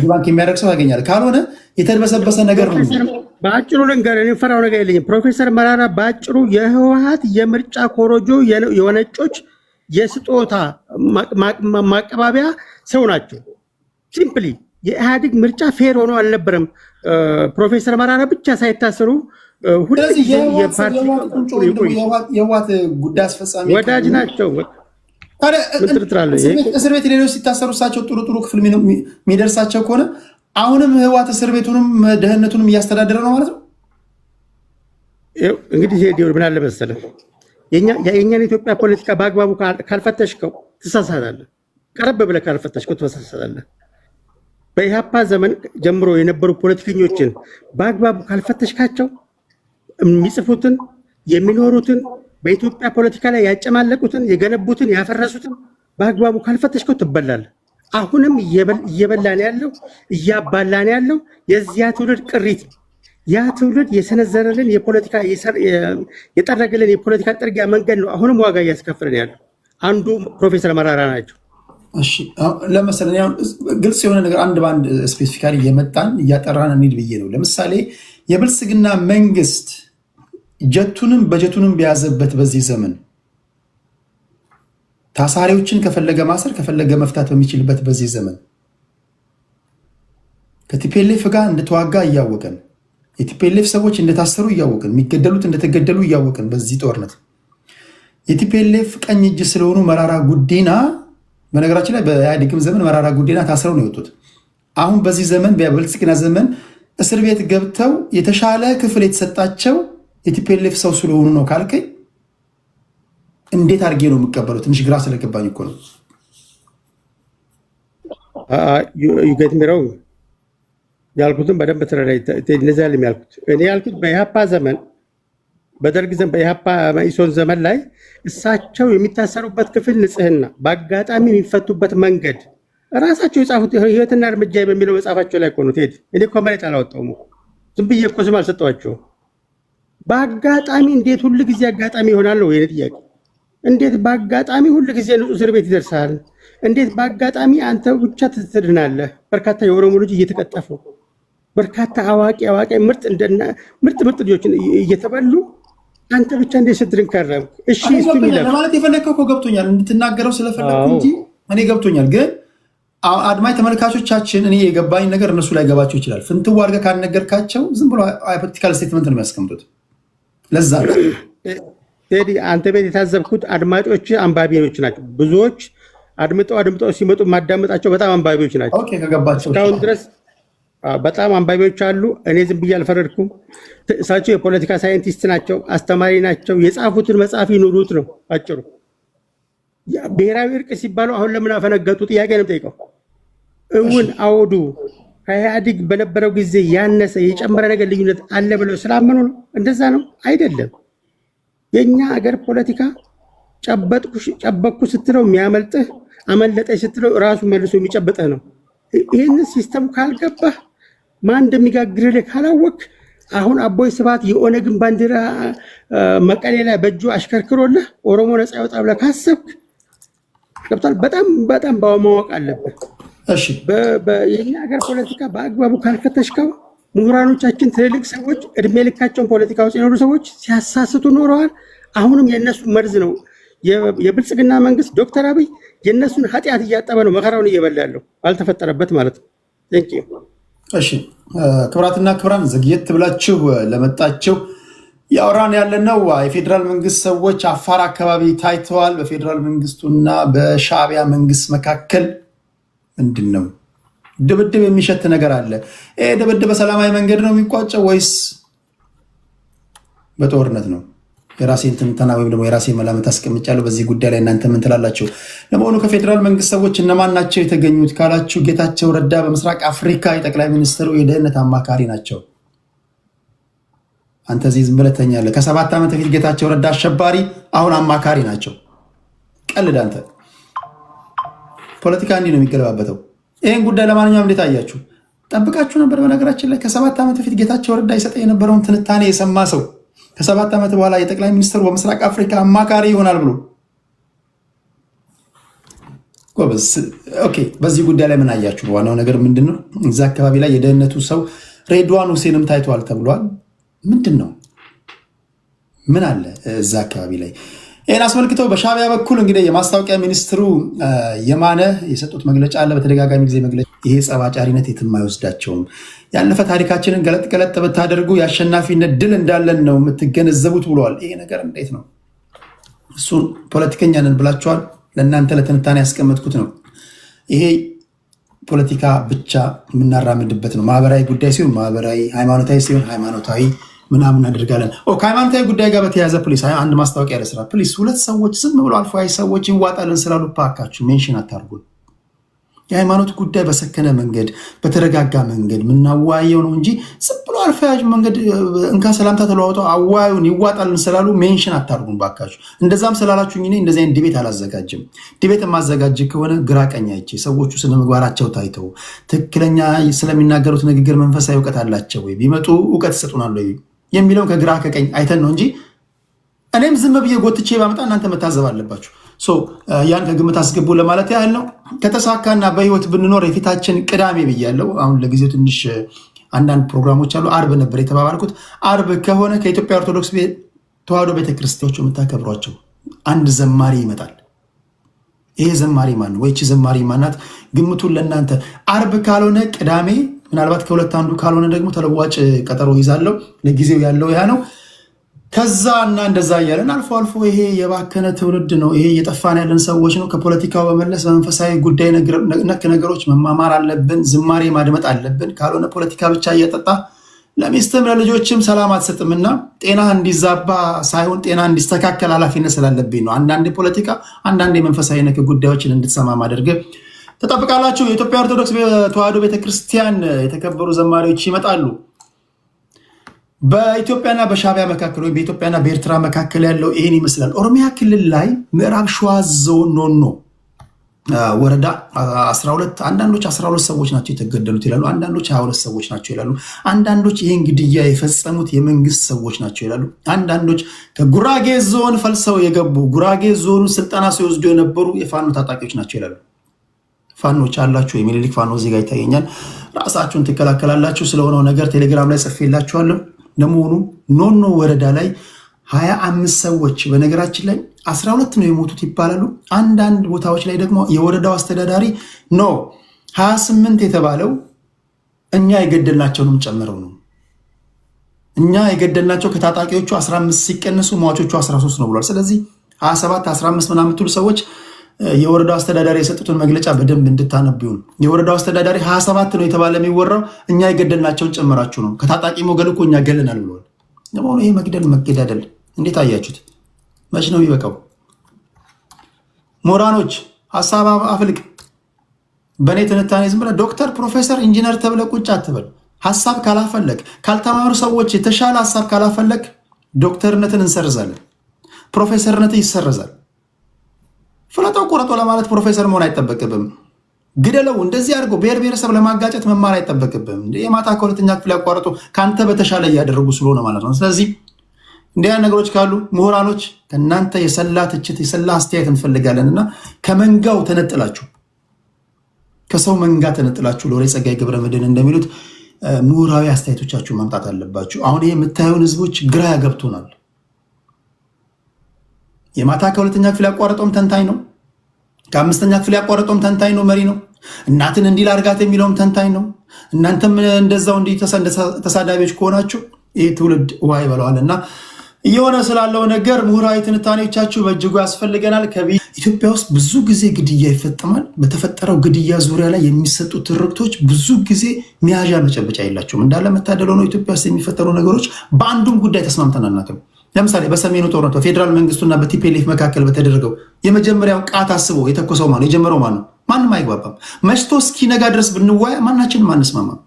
ባንክ የሚያደርግ ሰው ያገኛል። ካልሆነ የተደበሰበሰ ነገር ነው። በአጭሩ ልንገርህ፣ እኔ ፈራው ነገር የለኝም። ፕሮፌሰር መራራ በአጭሩ የህወሓት የምርጫ ኮሮጆ የወነጮች የስጦታ ማቀባቢያ ሰው ናቸው። ሲምፕሊ የኢህአዴግ ምርጫ ፌር ሆኖ አልነበረም። ፕሮፌሰር መራራ ብቻ ሳይታሰሩ ሁልጊዜ የህወሓት ጉዳይ አስፈጻሚ ወዳጅ ናቸው። እስር ቤት ሌሎች ሲታሰሩ እሳቸው ጥሩ ክፍል የሚደርሳቸው ከሆነ አሁንም ህወሓት እስር ቤቱንም ደህንነቱንም እያስተዳደረ ነው ማለት ነው። እንግዲህ ምን አለ መሰለህ፣ የእኛን ኢትዮጵያ ፖለቲካ በአግባቡ ካልፈተሽከው ትሳሳታለህ። ቀረብ ብለህ ካልፈተሽከው ትሳሳታለህ። በኢህአፓ ዘመን ጀምሮ የነበሩ ፖለቲከኞችን በአግባቡ ካልፈተሽካቸው የሚጽፉትን የሚኖሩትን በኢትዮጵያ ፖለቲካ ላይ ያጨማለቁትን የገነቡትን ያፈረሱትን በአግባቡ ካልፈተሽከው ትበላለህ። አሁንም እየበላን ያለው እያባላን ያለው የዚያ ትውልድ ቅሪት ያ ትውልድ የሰነዘረልን የፖለቲካ የጠረገልን የፖለቲካ ጥርጊያ መንገድ ነው አሁንም ዋጋ እያስከፍልን ያለው። አንዱ ፕሮፌሰር መራራ ናቸው። እሺ ለምሳሌ ግልጽ የሆነ ነገር አንድ በአንድ ስፔሲፊካሊ እየመጣን እያጠራን እንሂድ ብዬ ነው። ለምሳሌ የብልጽግና መንግስት ጀቱንም በጀቱንም በያዘበት በዚህ ዘመን ታሳሪዎችን ከፈለገ ማሰር ከፈለገ መፍታት በሚችልበት በዚህ ዘመን ከቲፒኤልኤፍ ጋር እንደተዋጋ እያወቀን የቲፒኤልኤፍ ሰዎች እንደታሰሩ እያወቅን የሚገደሉት እንደተገደሉ እያወቅን በዚህ ጦርነት የቲፒኤልኤፍ ቀኝ እጅ ስለሆኑ መራራ ጉዲና በነገራችን ላይ በኢህአዴግም ዘመን መራራ ጉዲና ታስረው ነው የወጡት። አሁን በዚህ ዘመን በብልጽግና ዘመን እስር ቤት ገብተው የተሻለ ክፍል የተሰጣቸው የቲፒኤልኤፍ ሰው ስለሆኑ ነው ካልከኝ እንዴት አድርጌ ነው የምቀበለው? ትንሽ ግራ ስለገባኝ እኮ ነው። ይገትምረው ያልኩትን በደንብ ተረዳይ። እንደዚያ ያለም ያልኩት እኔ ያልኩት በኢህአፓ ዘመን በደርግ ዘመን በኢህአፓ መኢሶን ዘመን ላይ እሳቸው የሚታሰሩበት ክፍል ንጽህና በአጋጣሚ የሚፈቱበት መንገድ ራሳቸው የጻፉት ህይወትና እርምጃ በሚለው መጽሐፋቸው ላይ እኮ ነው። ቴዲ እኔ እኮ መሬት አላወጣሁም፣ ዝም ብዬ እኮ ስም አልሰጠኋቸውም። በአጋጣሚ እንዴት ሁል ጊዜ አጋጣሚ ይሆናል ነው የኔ ጥያቄ። እንዴት በአጋጣሚ ሁል ጊዜ ንጹህ እስር ቤት ይደርሳል? እንዴት በአጋጣሚ አንተ ብቻ ትድናለህ? በርካታ የኦሮሞ ልጅ እየተቀጠፉ በርካታ አዋቂ ምርጥ ልጆችን እየተበሉ አንተ ብቻ እንዴት ስትድን ከረምክ? እሺ እሱ ለማለት የፈለግከው እኮ ገብቶኛል፣ እንድትናገረው ስለፈለግኩ እንጂ እኔ ገብቶኛል። ግን አድማጭ ተመልካቾቻችን እኔ የገባኝ ነገር እነሱ ላይ ገባቸው ይችላል። ፍንትው አድርገህ ካልነገርካቸው ዝም ብሎ ፖለቲካል ስቴትመንት ነው የሚያስቀምጡት። ለዛ ቴዲ አንተ ቤት የታዘብኩት አድማጮች አንባቢዎች ናቸው። ብዙዎች አድምጠው ሲመጡ ማዳመጣቸው በጣም አንባቢዎች ናቸው። እስካሁን ድረስ በጣም አንባቢዎች አሉ። እኔ ዝም ብዬ አልፈረድኩም። እሳቸው የፖለቲካ ሳይንቲስት ናቸው፣ አስተማሪ ናቸው። የጻፉትን መጽሐፍ ይኑሩት ነው አጭሩ። ብሔራዊ እርቅ ሲባሉ አሁን ለምን አፈነገጡ ጥያቄ ነው የምጠይቀው። እውን አውዱ ከኢህአዴግ በነበረው ጊዜ ያነሰ የጨመረ ነገር ልዩነት አለ ብለው ስላመኑ ነው? እንደዛ ነው አይደለም። የኛ አገር ፖለቲካ ጨበቅኩ ስትለው የሚያመልጥህ፣ አመለጠች ስትለው ራሱ መልሶ የሚጨብጥህ ነው። ይህንን ሲስተም ካልገባህ ማን እንደሚጋግርልህ ካላወቅ አሁን አቦይ ስብሃት የኦነግን ባንዲራ መቀሌ ላይ በእጁ አሽከርክሮልህ ኦሮሞ ነፃ ያወጣ ብለህ ካሰብክ ገብቷል። በጣም ማወቅ አለብህ። የኛ ሀገር ፖለቲካ በአግባቡ ካልፈተሽከው ምሁራኖቻችን ትልልቅ ሰዎች እድሜ ልካቸውን ፖለቲካ ውስጥ የኖሩ ሰዎች ሲያሳስቱ ኖረዋል። አሁንም የእነሱ መርዝ ነው የብልጽግና መንግስት ዶክተር አብይ የእነሱን ኃጢአት እያጠበ ነው መከራውን እየበላ ያለው ባልተፈጠረበት ማለት ነው። እሺ ክብራትና ክብራን ዘግየት ብላችሁ ለመጣችሁ ያወራን ያለነው የፌዴራል መንግስት ሰዎች አፋር አካባቢ ታይተዋል። በፌዴራል መንግስቱና በሻዕቢያ መንግስት መካከል ምንድን ነው ድብድብ የሚሸት ነገር አለ። ይሄ ድብድብ በሰላማዊ መንገድ ነው የሚቋጨው ወይስ በጦርነት ነው? የራሴን ትንተና ወይም ደግሞ የራሴን መላምት አስቀምጫለሁ። በዚህ ጉዳይ ላይ እናንተ ምን ትላላችሁ? ለመሆኑ ከፌዴራል መንግስት ሰዎች እነማን ናቸው የተገኙት ካላችሁ፣ ጌታቸው ረዳ በምስራቅ አፍሪካ የጠቅላይ ሚኒስትሩ የደህንነት አማካሪ ናቸው። አንተ እዚህ ዝም ብለህ ትተኛለህ። ከ7 ዓመት በፊት ጌታቸው ረዳ አሸባሪ፣ አሁን አማካሪ ናቸው። ቀልድ አንተ። ፖለቲካ እንዲህ ነው የሚገለባበተው። ይህን ጉዳይ ለማንኛውም እንዴት አያችሁ? ጠብቃችሁ ነበር? በነገራችን ላይ ከ7 ዓመት በፊት ጌታቸው ረዳ ይሰጠ የነበረውን ትንታኔ የሰማ ሰው ከ7 ዓመት በኋላ የጠቅላይ ሚኒስትሩ በምስራቅ አፍሪካ አማካሪ ይሆናል ብሎ በዚህ ጉዳይ ላይ ምን አያችሁ? ዋናው ነገር ምንድን ነው? እዛ አካባቢ ላይ የደህንነቱ ሰው ሬድዋን ሁሴንም ታይተዋል ተብሏል። ምንድን ነው? ምን አለ እዛ አካባቢ ላይ? ይህን አስመልክተው በሻዕቢያ በኩል እንግዲህ የማስታወቂያ ሚኒስትሩ የማነ የሰጡት መግለጫ አለ። በተደጋጋሚ ጊዜ መግለጫ ይሄ ጸባጫሪነት የትም አይወስዳቸውም። ያለፈ ታሪካችንን ገለጥ ብታደርጉ የአሸናፊነት ድል እንዳለን ነው የምትገነዘቡት ብለዋል። ይሄ ነገር እንዴት ነው? እሱን ፖለቲከኛ ነን ብላችኋል። ለእናንተ ለትንታኔ ያስቀመጥኩት ነው። ይሄ ፖለቲካ ብቻ የምናራምድበት ነው። ማህበራዊ ጉዳይ ሲሆን ማህበራዊ፣ ሃይማኖታዊ ሲሆን ሃይማኖታዊ ምናምን እናደርጋለን። ከሃይማኖታዊ ጉዳይ ጋር በተያያዘ ፕሊስ አንድ ማስታወቂያ ያለ ስራ ፕሊስ። 2 ሰዎች ዝም ብሎ አልፎ ሰዎች ይዋጣልን ስላሉ ፓካችሁ ሜንሽን አታርጉን። የሃይማኖት ጉዳይ በሰከነ መንገድ በተረጋጋ መንገድ ምናወያየው ነው እንጂ ዝም ብሎ አልፈያጅ መንገድ እንካ ሰላምታ ተለዋውጠው አዋዩን ይዋጣልን ስላሉ ሜንሽን አታርጉም ባካችሁ። እንደዛም ስላላችሁኝ እኔ እንደዚህ አይነት ዲቤት አላዘጋጅም። ዲቤት የማዘጋጅ ከሆነ ግራ ቀኝ አይቼ ሰዎቹ ስነ ምግባራቸው ታይተው ትክክለኛ ስለሚናገሩት ንግግር መንፈሳዊ እውቀት አላቸው ወይ ቢመጡ እውቀት ይሰጡናል ወይ የሚለውን ከግራ ከቀኝ አይተን ነው እንጂ እኔም ዝም ብዬ ጎትቼ ባመጣ እናንተ መታዘብ አለባችሁ። ያን ከግምት አስገቡ ለማለት ያህል ነው። ከተሳካና በህይወት ብንኖር የፊታችን ቅዳሜ ብያለሁ። አሁን ለጊዜው ትንሽ አንዳንድ ፕሮግራሞች አሉ። አርብ ነበር የተባባልኩት። አርብ ከሆነ ከኢትዮጵያ ኦርቶዶክስ ተዋሕዶ ቤተክርስቲያኖች የምታከብሯቸው አንድ ዘማሪ ይመጣል። ይሄ ዘማሪ ማን ነው? ወይቺ ዘማሪ ማናት? ግምቱን ለእናንተ። አርብ ካልሆነ ቅዳሜ፣ ምናልባት ከሁለት አንዱ ካልሆነ ደግሞ ተለዋጭ ቀጠሮ ይዛለሁ። ለጊዜው ያለው ያ ነው። ከዛ እና እንደዛ እያለን አልፎ አልፎ ይሄ የባከነ ትውልድ ነው። ይሄ እየጠፋን ያለን ሰዎች ነው። ከፖለቲካው በመለስ በመንፈሳዊ ጉዳይ ነክ ነገሮች መማማር አለብን። ዝማሬ ማድመጥ አለብን። ካልሆነ ፖለቲካ ብቻ እየጠጣ ለሚስትም ለልጆችም ሰላም አትሰጥምና ጤና እንዲዛባ ሳይሆን ጤና እንዲስተካከል ኃላፊነት ስላለብኝ ነው። አንዳንድ ፖለቲካ፣ አንዳንድ የመንፈሳዊ ነክ ጉዳዮችን እንድትሰማ ማድረግ ተጠብቃላችሁ። የኢትዮጵያ ኦርቶዶክስ ተዋሕዶ ቤተክርስቲያን የተከበሩ ዘማሪዎች ይመጣሉ። በኢትዮጵያና በሻዕቢያ መካከል ወይ በኢትዮጵያና በኤርትራ መካከል ያለው ይሄን ይመስላል። ኦሮሚያ ክልል ላይ ምዕራብ ሸዋ ዞን ኖኖ ወረዳ 12 አንዳንዶች 12 ሰዎች ናቸው የተገደሉት ይላሉ። አንዳንዶች 22 ሰዎች ናቸው ይላሉ። አንዳንዶች ይሄን ግድያ የፈጸሙት የመንግስት ሰዎች ናቸው ይላሉ። አንዳንዶች ከጉራጌ ዞን ፈልሰው የገቡ ጉራጌ ዞኑ ስልጠና ሲወስዱ የነበሩ የፋኖ ታጣቂዎች ናቸው ይላሉ። ፋኖች አላችሁ፣ የሚኒሊክ ፋኖ እዚህ ጋር ይታየኛል። ራሳችሁን ትከላከላላችሁ። ስለሆነው ነገር ቴሌግራም ላይ ጽፌላችኋለሁ። ለመሆኑ ኖኖ ወረዳ ላይ 25 ሰዎች በነገራችን ላይ 12 ነው የሞቱት ይባላሉ። አንዳንድ ቦታዎች ላይ ደግሞ የወረዳው አስተዳዳሪ 28 የተባለው እኛ የገደልናቸውንም ጨምረው ነው። እኛ የገደልናቸው ከታጣቂዎቹ 15 ሲቀነሱ ሟቾቹ 13 ነው ብሏል። ስለዚህ 27 15 ምናምን የምትሉ ሰዎች የወረዳው አስተዳዳሪ የሰጡትን መግለጫ በደንብ እንድታነቡ ይሁን። የወረዳው አስተዳዳሪ 27 ነው የተባለ የሚወራው እኛ የገደልናቸውን ጨምራችሁ ነው። ከታጣቂ ሞገል እኮ እኛ ገለናል ብለዋል። ለመሆኑ ይሄ መገዳደል እንዴት አያችሁት? መች ነው የሚበቃው? ሞራኖች ሀሳብ አፍልቅ። በእኔ ትንታኔ ዝም ብለህ ዶክተር፣ ፕሮፌሰር፣ ኢንጂነር ተብለህ ቁጭ አትበል። ሀሳብ ካላፈለግ፣ ካልተማሩ ሰዎች የተሻለ ሀሳብ ካላፈለግ ዶክተርነትን እንሰርዛለን፣ ፕሮፌሰርነት ይሰረዛል። ፍለጠው ቆረጦ ለማለት ፕሮፌሰር መሆን አይጠበቅብም። ግደለው እንደዚህ አድርገው ብሔር ብሔረሰብ ለማጋጨት መማር አይጠበቅብም። የማታ ከሁለተኛ ክፍል ያቋረጡ ከአንተ በተሻለ እያደረጉ ስለሆነ ማለት ነው። ስለዚህ እንዲያ ነገሮች ካሉ ምሁራኖች ከእናንተ የሰላ ትችት የሰላ አስተያየት እንፈልጋለን እና ከመንጋው ተነጥላችሁ ከሰው መንጋ ተነጥላችሁ ሎሬ ጸጋዬ ገብረመድኅን እንደሚሉት ምሁራዊ አስተያየቶቻችሁ ማምጣት አለባችሁ። አሁን ይሄ የምታየውን ህዝቦች ግራ ያገብቶናል። የማታ ከሁለተኛ ክፍል ያቋረጠውም ተንታኝ ነው። ከአምስተኛ ክፍል ያቋረጠውም ተንታኝ ነው፣ መሪ ነው። እናትን እንዲህ ላርጋት የሚለውም ተንታኝ ነው። እናንተም እንደዛው እንዲህ ተሳዳቢዎች ከሆናችሁ ይህ ትውልድ ውሃ ይበለዋል እና እየሆነ ስላለው ነገር ምሁራዊ ትንታኔዎቻችሁ በእጅጉ ያስፈልገናል። ኢትዮጵያ ውስጥ ብዙ ጊዜ ግድያ ይፈጠማል። በተፈጠረው ግድያ ዙሪያ ላይ የሚሰጡ ትርክቶች ብዙ ጊዜ መያዣ መጨበጫ የላቸውም። እንዳለ መታደል ሆኖ ኢትዮጵያ ውስጥ የሚፈጠሩ ነገሮች በአንዱም ጉዳይ ተስማምተን አናውቅም። ለምሳሌ በሰሜኑ ጦርነት በፌዴራል መንግስቱና በቲፒኤልኤፍ መካከል በተደረገው የመጀመሪያው ቃት አስበው የተኮሰው ማነው? የጀመረው ማነው? ማንም አይግባባም። መሽቶ እስኪነጋ ድረስ ብንዋያ ማናችንም አንስማማም።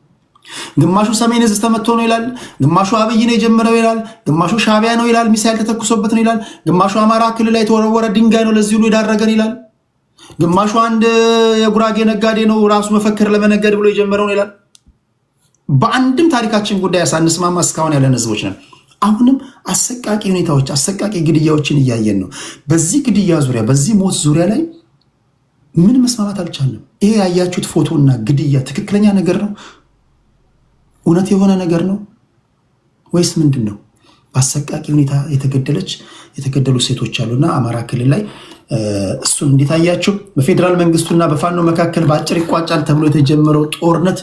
ግማሹ ሰሜን ዕዝ ተመቶ ነው ይላል፣ ግማሹ አብይ ነው የጀመረው ይላል፣ ግማሹ ሻዕቢያ ነው ይላል፣ ሚሳኤል ተተኩሶበት ነው ይላል፣ ግማሹ አማራ ክልል ላይ የተወረወረ ድንጋይ ነው ለዚህ ሁሉ የዳረገን ይላል፣ ግማሹ አንድ የጉራጌ ነጋዴ ነው ራሱ መፈክር ለመነገድ ብሎ የጀመረው ነው ይላል። በአንድም ታሪካችን ጉዳይ ሳንስማማ እስካሁን ያለን ህዝቦች ነን። አሁንም አሰቃቂ ሁኔታዎች፣ አሰቃቂ ግድያዎችን እያየን ነው። በዚህ ግድያ ዙሪያ፣ በዚህ ሞት ዙሪያ ላይ ምን መስማማት አልቻለም። ይሄ ያያችሁት ፎቶና ግድያ ትክክለኛ ነገር ነው? እውነት የሆነ ነገር ነው ወይስ ምንድን ነው? በአሰቃቂ ሁኔታ የተገደሉ ሴቶች አሉና አማራ ክልል ላይ እሱን እንዴት አያችሁ? በፌዴራል መንግስቱና በፋኖ መካከል በአጭር ይቋጫል ተብሎ የተጀመረው ጦርነት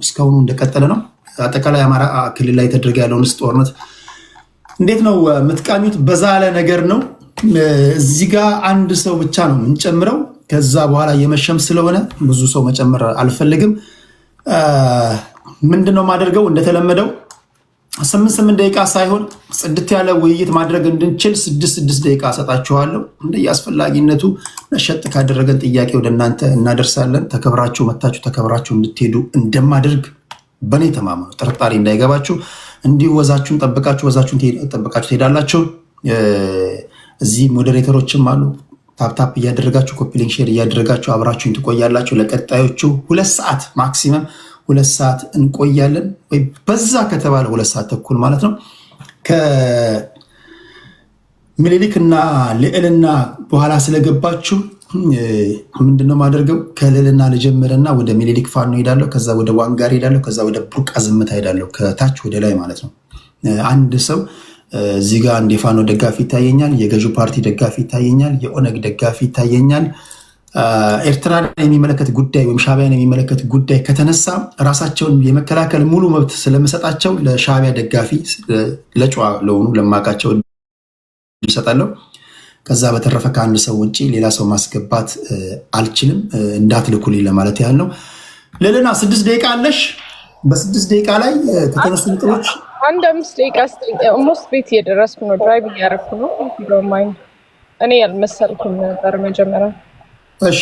እስካሁኑ እንደቀጠለ ነው። አጠቃላይ አማራ ክልል ላይ የተደረገ ያለውን ጦርነት እንዴት ነው የምትቃኙት? በዛ ያለ ነገር ነው። እዚህ ጋር አንድ ሰው ብቻ ነው የምንጨምረው። ከዛ በኋላ የመሸም ስለሆነ ብዙ ሰው መጨመር አልፈልግም። ምንድነው የማደርገው? እንደተለመደው 8 ደቂቃ ሳይሆን ጽድት ያለ ውይይት ማድረግ እንድንችል 6 ደቂቃ ሰጣችኋለሁ። እንደየአስፈላጊነቱ ነሸጥ ካደረገን ጥያቄ ወደ እናንተ እናደርሳለን። ተከብራችሁ መታችሁ ተከብራችሁ እንድትሄዱ እንደማደርግ በእኔ ተማመኑ። ጥርጣሬ እንዳይገባችሁ። እንዲሁ ወዛችሁን ጠብቃችሁ ትሄዳላችሁ። እዚህ ሞዴሬተሮችም አሉ። ታፕታፕ እያደረጋችሁ ኮፒ ሊንክ ሼር እያደረጋችሁ አብራችሁን ትቆያላችሁ። ለቀጣዮቹ 2 ሰዓት ማክሲመም 2 ሰዓት እንቆያለን፣ ወይ በዛ ከተባለ 2 ሰዓት ተኩል ማለት ነው። ከምኒልክ እና ልዕልና በኋላ ስለገባችሁ ምንድነው ማደርገው? ከልዕልና ልጀምርና ወደ ምኒልክ ፋኖ ሄዳለሁ፣ ከዛ ወደ ዋንጋር ሄዳለሁ፣ ከዛ ወደ ቡርቃ ዝምታ ሄዳለሁ። ከታች ወደ ላይ ማለት ነው። አንድ ሰው እዚህ ጋር አንድ የፋኖ ደጋፊ ይታየኛል፣ የገዢው ፓርቲ ደጋፊ ይታየኛል፣ የኦነግ ደጋፊ ይታየኛል። ኤርትራን የሚመለከት ጉዳይ ወይም ሻዕቢያን የሚመለከት ጉዳይ ከተነሳ ራሳቸውን የመከላከል ሙሉ መብት ስለምሰጣቸው ለሻዕቢያ ደጋፊ ለጨዋ ለሆኑ ለማቃቸው ይሰጣለሁ። ከዛ በተረፈ ከአንድ ሰው ውጭ ሌላ ሰው ማስገባት አልችልም፣ እንዳትልኩልኝ ለማለት ያህል ነው። ልዕልና 6 ደቂቃ አለሽ። በ6 ደቂቃ ላይ ከተነሱ ነጥቦች አንድ 5 ደቂቃ ኦልሞስት ቤት እየደረስኩ ነው፣ ድራይቭ እያደረኩ ነው። እኔ ያልመሰልኩም ነበር መጀመሪያ። እሺ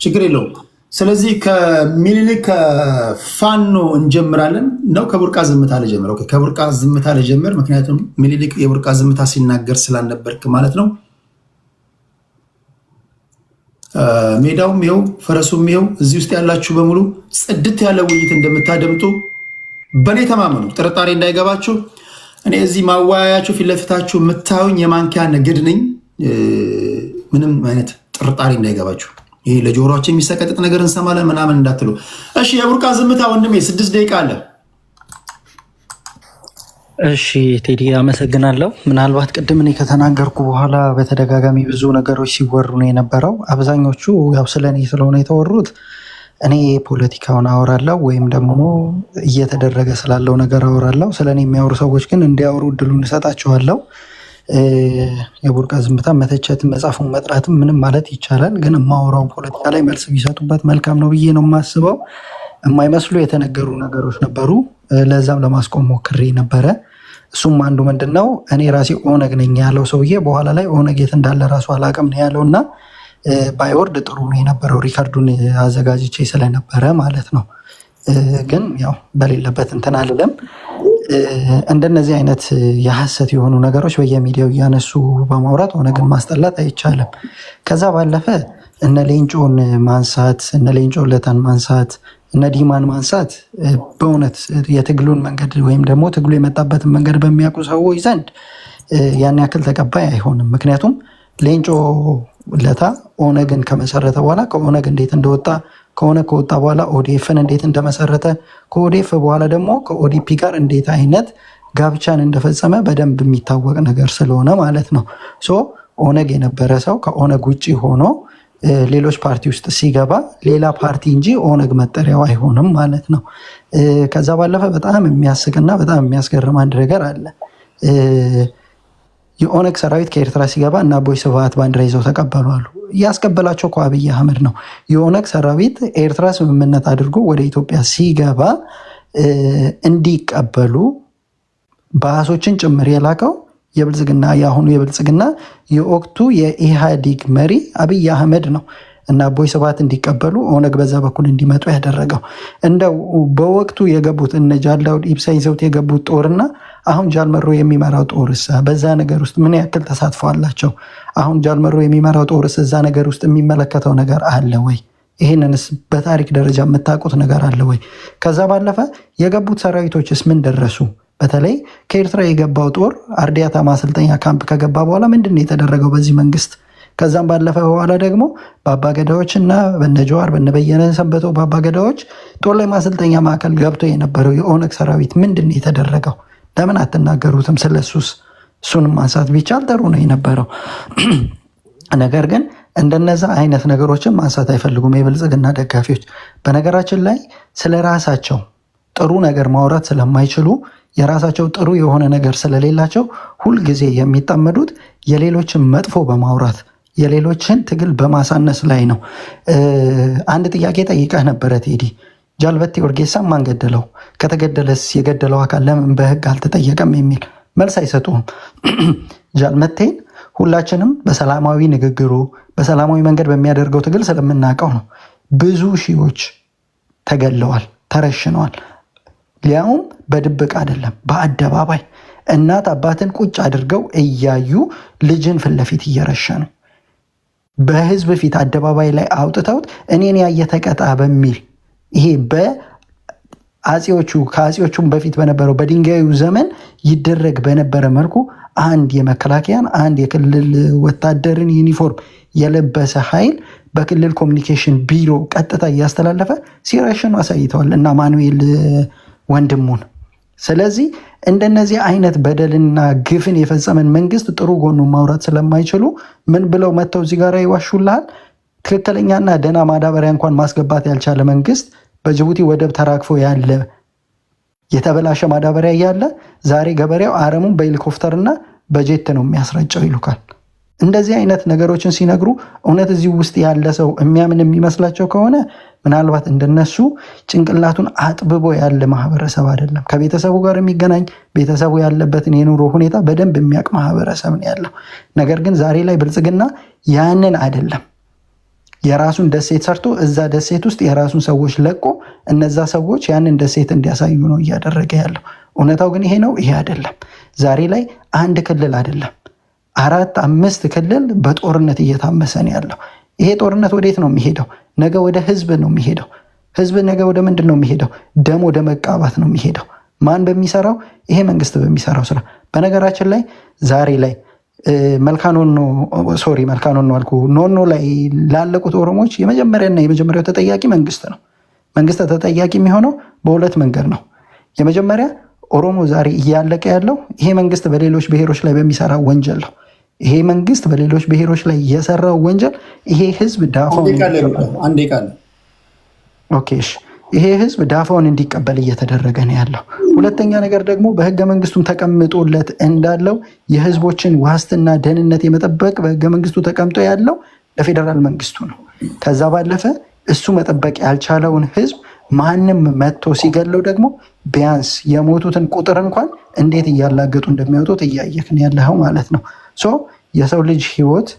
ችግር የለውም። ስለዚህ ከምኒልክ ከፋኖ እንጀምራለን ነው ከቡርቃ ዝምታ ልጀምር? ኦኬ ከቡርቃ ዝምታ ልጀምር፣ ምክንያቱም ምኒልክ የቡርቃ ዝምታ ሲናገር ስላልነበርክ ማለት ነው። ሜዳውም ይኸው ፈረሱም ይኸው፣ እዚህ ውስጥ ያላችሁ በሙሉ ጽድት ያለ ውይይት እንደምታደምጡ በእኔ ተማመኑ፣ ጥርጣሬ እንዳይገባችሁ። እኔ እዚህ ማወያያችሁ ፊት ለፊታችሁ የምታዩኝ የማንኪያ ንግድ ነኝ። ምንም አይነት ጥርጣሬ እንዳይገባችሁ። ይሄ ለጆሮአችን የሚሰቀጥጥ ነገር እንሰማለን ምናምን እንዳትሉ እሺ። የቡርቃ ዝምታ ወንድሜ 6 ደቂቃ አለ። እሺ ቴዲ አመሰግናለሁ። ምናልባት ቅድም እኔ ከተናገርኩ በኋላ በተደጋጋሚ ብዙ ነገሮች ሲወሩ ነው የነበረው። አብዛኞቹ ያው ስለኔ ስለሆነ የተወሩት እኔ ፖለቲካውን አወራለሁ ወይም ደግሞ እየተደረገ ስላለው ነገር አወራለሁ። ስለኔ የሚያወሩ ሰዎች ግን እንዲያወሩ እድሉን እሰጣቸዋለሁ። የቡርቃ ዝምታ መተቸትም መጻፉን መጥራትም ምንም ማለት ይቻላል። ግን የማወራው ፖለቲካ ላይ መልስ ቢሰጡበት መልካም ነው ብዬ ነው የማስበው። የማይመስሉ የተነገሩ ነገሮች ነበሩ። ለዛም ለማስቆም ሞክሬ ነበረ። እሱም አንዱ ምንድነው እኔ ራሴ ኦነግ ነኝ ያለው ሰውዬ በኋላ ላይ ኦነግ የት እንዳለ ራሱ አላውቅም ነው ያለው እና ባይወርድ ጥሩ ነው የነበረው፣ ሪካርዱን አዘጋጅቼ ስለነበረ ማለት ነው። ግን ያው በሌለበት እንትን አልልም። እንደነዚህ አይነት የሐሰት የሆኑ ነገሮች በየሚዲያው እያነሱ በማውራት ኦነግን ማስጠላት አይቻልም። ከዛ ባለፈ እነ ሌንጮን ማንሳት፣ እነ ሌንጮ ለታን ማንሳት፣ እነ ዲማን ማንሳት በእውነት የትግሉን መንገድ ወይም ደግሞ ትግሉ የመጣበትን መንገድ በሚያውቁ ሰዎች ዘንድ ያን ያክል ተቀባይ አይሆንም። ምክንያቱም ሌንጮ ለታ ኦነግን ከመሰረተ በኋላ ከኦነግ እንዴት እንደወጣ፣ ከኦነግ ከወጣ በኋላ ኦዲኤፍን እንዴት እንደመሰረተ፣ ከኦዲኤፍ በኋላ ደግሞ ከኦዲፒ ጋር እንዴት አይነት ጋብቻን እንደፈጸመ በደንብ የሚታወቅ ነገር ስለሆነ ማለት ነው። ሶ ኦነግ የነበረ ሰው ከኦነግ ውጭ ሆኖ ሌሎች ፓርቲ ውስጥ ሲገባ ሌላ ፓርቲ እንጂ ኦነግ መጠሪያው አይሆንም ማለት ነው። ከዛ ባለፈ በጣም የሚያስቅና በጣም የሚያስገርም አንድ ነገር አለ። የኦነግ ሰራዊት ከኤርትራ ሲገባ እና አቦይ ስብሃት ባንዲራ ይዘው ተቀበሉ አሉ። ያስቀበላቸው እኮ አብይ አህመድ ነው። የኦነግ ሰራዊት ኤርትራ ስምምነት አድርጎ ወደ ኢትዮጵያ ሲገባ እንዲቀበሉ ባሶችን ጭምር የላከው የብልጽግና የአሁኑ የብልጽግና የወቅቱ የኢህአዴግ መሪ አብይ አህመድ ነው እና አቦይ ስብሃት እንዲቀበሉ ኦነግ በዛ በኩል እንዲመጡ ያደረገው። እንደው በወቅቱ የገቡት እነ ጃልዳውድ ኢብሳ ይዘውት የገቡት ጦርና አሁን ጃልመሮ የሚመራው ጦርስ በዛ ነገር ውስጥ ምን ያክል ተሳትፎ አላቸው? አሁን ጃልመሮ የሚመራው ጦርስ እዛ ነገር ውስጥ የሚመለከተው ነገር አለ ወይ? ይህንንስ በታሪክ ደረጃ የምታውቁት ነገር አለ ወይ? ከዛ ባለፈ የገቡት ሰራዊቶችስ ምን ደረሱ? በተለይ ከኤርትራ የገባው ጦር አርዲያታ ማሰልጠኛ ካምፕ ከገባ በኋላ ምንድን ነው የተደረገው በዚህ መንግስት? ከዛም ባለፈ በኋላ ደግሞ በአባገዳዎች እና በነጀዋር በነበየነ ሰንበቶ በአባገዳዎች ጦር ላይ ማሰልጠኛ ማዕከል ገብቶ የነበረው የኦነግ ሰራዊት ምንድን ነው የተደረገው? ለምን አትናገሩትም ስለሱስ? እሱንም ማንሳት ቢቻል ጥሩ ነው የነበረው። ነገር ግን እንደነዛ አይነት ነገሮችን ማንሳት አይፈልጉም የብልጽግና ደጋፊዎች። በነገራችን ላይ ስለ ራሳቸው ጥሩ ነገር ማውራት ስለማይችሉ የራሳቸው ጥሩ የሆነ ነገር ስለሌላቸው ሁልጊዜ የሚጠመዱት የሌሎችን መጥፎ በማውራት የሌሎችን ትግል በማሳነስ ላይ ነው። አንድ ጥያቄ ጠይቀህ ነበረ ቴዲ። ጃልበቴ ኡርጌሳ ማን ገደለው? ከተገደለስ የገደለው አካል ለምን በህግ አልተጠየቀም የሚል መልስ አይሰጡም። ጃልመቴን ሁላችንም በሰላማዊ ንግግሩ በሰላማዊ መንገድ በሚያደርገው ትግል ስለምናውቀው ነው። ብዙ ሺዎች ተገለዋል፣ ተረሽነዋል። ሊያውም በድብቅ አይደለም፣ በአደባባይ እናት አባትን ቁጭ አድርገው እያዩ ልጅን ፊት ለፊት እየረሸኑ በህዝብ ፊት አደባባይ ላይ አውጥተውት እኔን ያየ ተቀጣ በሚል ይሄ ከአጼዎቹም በፊት በነበረው በድንጋዩ ዘመን ይደረግ በነበረ መልኩ አንድ የመከላከያን አንድ የክልል ወታደርን ዩኒፎርም የለበሰ ኃይል በክልል ኮሚኒኬሽን ቢሮ ቀጥታ እያስተላለፈ ሲረሽኑ አሳይተዋል እና ማኑኤል ወንድሙን። ስለዚህ እንደነዚህ አይነት በደልና ግፍን የፈጸመን መንግስት ጥሩ ጎኑ ማውራት ስለማይችሉ ምን ብለው መጥተው እዚህ ጋር ይዋሹልሃል። ትክክለኛና ደህና ማዳበሪያ እንኳን ማስገባት ያልቻለ መንግስት በጅቡቲ ወደብ ተራክፎ ያለ የተበላሸ ማዳበሪያ እያለ ዛሬ ገበሬው አረሙን በሄሊኮፕተርና በጄት ነው የሚያስረጨው ይሉካል። እንደዚህ አይነት ነገሮችን ሲነግሩ እውነት እዚህ ውስጥ ያለ ሰው የሚያምን የሚመስላቸው ከሆነ ምናልባት እንደነሱ ጭንቅላቱን አጥብቦ ያለ ማህበረሰብ አይደለም። ከቤተሰቡ ጋር የሚገናኝ ቤተሰቡ ያለበትን የኑሮ ሁኔታ በደንብ የሚያውቅ ማህበረሰብ ነው ያለው። ነገር ግን ዛሬ ላይ ብልጽግና ያንን አይደለም። የራሱን ደሴት ሰርቶ እዛ ደሴት ውስጥ የራሱን ሰዎች ለቆ እነዛ ሰዎች ያንን ደሴት እንዲያሳዩ ነው እያደረገ ያለው። እውነታው ግን ይሄ ነው፣ ይሄ አይደለም። ዛሬ ላይ አንድ ክልል አይደለም 4 5 ክልል በጦርነት እየታመሰ ነው ያለው። ይሄ ጦርነት ወዴት ነው የሚሄደው? ነገ ወደ ህዝብ ነው የሚሄደው። ህዝብ ነገ ወደ ምንድን ነው የሚሄደው? ደም ወደ መቃባት ነው የሚሄደው። ማን በሚሰራው? ይሄ መንግስት በሚሰራው ስራ። በነገራችን ላይ ዛሬ ላይ መልካኖኖ አልኩ ኖኖ ላይ ላለቁት ኦሮሞዎች የመጀመሪያው ተጠያቂ መንግስት ነው። መንግስት ተጠያቂ የሚሆነው በሁለት መንገድ ነው። የመጀመሪያ ኦሮሞ ዛሬ እያለቀ ያለው ይሄ መንግስት በሌሎች ብሔሮች ላይ በሚሰራው ወንጀል ነው። ይሄ መንግስት በሌሎች ብሔሮች ላይ የሰራው ወንጀል ይሄ ህዝብ ይሄ ህዝብ ዳፋውን እንዲቀበል እየተደረገ ነው ያለው። ሁለተኛ ነገር ደግሞ በህገ መንግስቱም ተቀምጦለት እንዳለው የህዝቦችን ዋስትና ደህንነት የመጠበቅ በህገ መንግስቱ ተቀምጦ ያለው ለፌዴራል መንግስቱ ነው። ከዛ ባለፈ እሱ መጠበቅ ያልቻለውን ህዝብ ማንም መጥቶ ሲገለው ደግሞ ቢያንስ የሞቱትን ቁጥር እንኳን እንዴት እያላገጡ እንደሚያወጡት እያየክን ያለው ማለት ነው። የሰው ልጅ ህይወት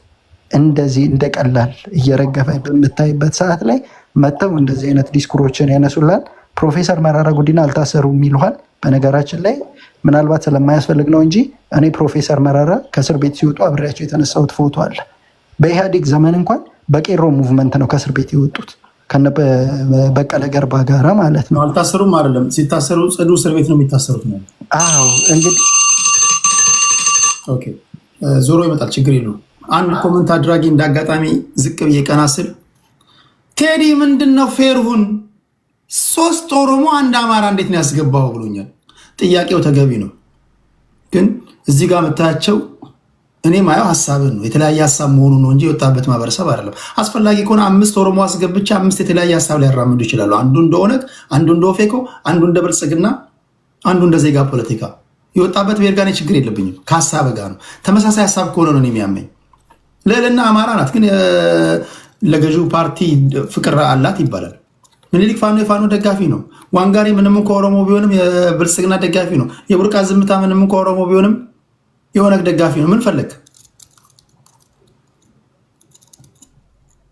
እንደዚህ እንደቀላል እየረገፈ በምታይበት ሰዓት ላይ መጥተው እንደዚህ አይነት ዲስኩሮችን ያነሱላል። ፕሮፌሰር መራራ ጉዲና አልታሰሩም ይሉሃል። በነገራችን ላይ ምናልባት ስለማያስፈልግ ነው እንጂ እኔ ፕሮፌሰር መራራ ከእስር ቤት ሲወጡ አብሬያቸው የተነሳሁት ፎቶ አለ። በኢህአዴግ ዘመን እንኳን በቄሮ ሙቭመንት ነው ከእስር ቤት የወጡት ከነ በቀለ ገርባ ጋራ ማለት ነው። አልታሰሩም አይደለም፣ ሲታሰሩ ጽዱ እስር ቤት ነው የሚታሰሩት ነው። አዎ እንግዲህ ኦኬ፣ ዞሮ ይመጣል፣ ችግር የለውም። አንድ ኮመንት አድራጊ እንዳጋጣሚ ዝቅ ብዬ ቀና ስል ቴዲ ምንድነው ፌርሁን 3 ኦሮሞ 1 አማራ እንዴት ነው ያስገባው ብሎኛል። ጥያቄው ተገቢ ነው፣ ግን እዚህ ጋር የምታያቸው እኔ ማየው ሀሳብን ነው፣ የተለያየ ሀሳብ መሆኑ ነው እንጂ የወጣበት ማህበረሰብ አይደለም። አስፈላጊ ከሆነ 5 ኦሮሞ አስገብቻ 5 የተለያየ ሀሳብ ሊያራምዱ ይችላሉ። አንዱ እንደ ኦነግ፣ አንዱ እንደ ኦፌኮ፣ አንዱ እንደ ብልጽግና፣ አንዱ እንደ ዜጋ ፖለቲካ። የወጣበት ብሔር ጋር ችግር የለብኝም፣ ከሀሳብ ጋር ነው። ተመሳሳይ ሀሳብ ከሆነ ነው የሚያመኝ። ልዕልና አማራ ናት፣ ግን ለገዢው ፓርቲ ፍቅር አላት ይባላል። ምኒልክ ፋኖ የፋኖ ደጋፊ ነው። ዋንጋሪ ምንም እንኳ ኦሮሞ ቢሆንም የብልጽግና ደጋፊ ነው። የቡርቃ ዝምታ ምንም እንኳ ኦሮሞ ቢሆንም የኦነግ ደጋፊ ነው። ምን ፈለግ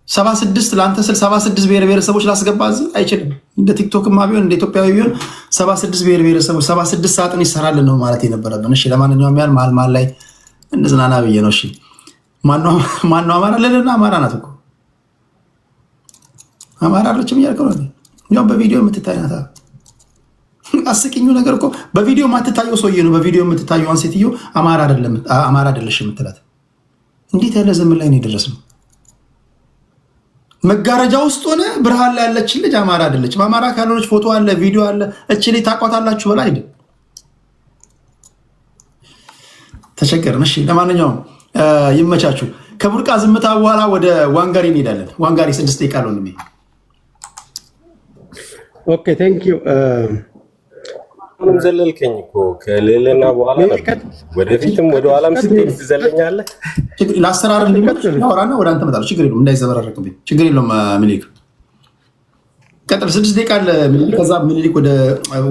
76 ለአንተ ስል 76 ብሔር ብሔረሰቦች ላስገባ እዚህ አይችልም። እንደ ቲክቶክማ ቢሆን እንደ ኢትዮጵያዊ ቢሆን 76 ብሔር ብሔረሰቦች 76 ሳጥን ይሰራልን ነው ማለት የነበረብን። እሺ ለማንኛውም ያህል መሀል ላይ እንዝናና ብዬ ነው። እሺ ማነው አማራ? ልዕልና አማራ ናት እኮ አማራ አለችም እያልከው ነው። ያው በቪዲዮ የምትታያታ አስቂኙ ነገር እኮ በቪዲዮ ማትታየው ሰውዬ ነው። በቪዲዮ የምትታየው ሴትዮ አማራ አይደለሽ የምትላት እንዴት ያለ ዘመን ላይ ነው የደረስነው? መጋረጃ ውስጥ ሆነ ብርሃን ላይ ያለች ልጅ አማራ አይደለችም። አማራ ካልሆነች ፎቶ አለ፣ ቪዲዮ አለ። እቺ ልጅ ታቋታላችሁ በላይ አይደል? ተቸገርን። እሺ ለማንኛውም ይመቻችሁ። ከቡርቃ ዝምታ በኋላ ወደ ዋንጋሪ እንሄዳለን። ዋንጋሪ 6 ደቂቃ ነው ነው። ኦኬ ቴንክ ዩ። ምንም ዘለልከኝ እኮ ከልዕልና በኋላ ነበር። ወደፊትም ወደ ኋላም ስትሄድ ትዘለኛለህ። ለአሰራር እንዲመጥ ያወራና ወደ አንተ እመጣለሁ። ችግር የለውም፣ እንዳይዘበራረቅብኝ። ችግር የለውም። ምኒልክ ቀጥል 6 ደቂቃ አለ ምኒልክ፣ ከዛ ምኒልክ ወደ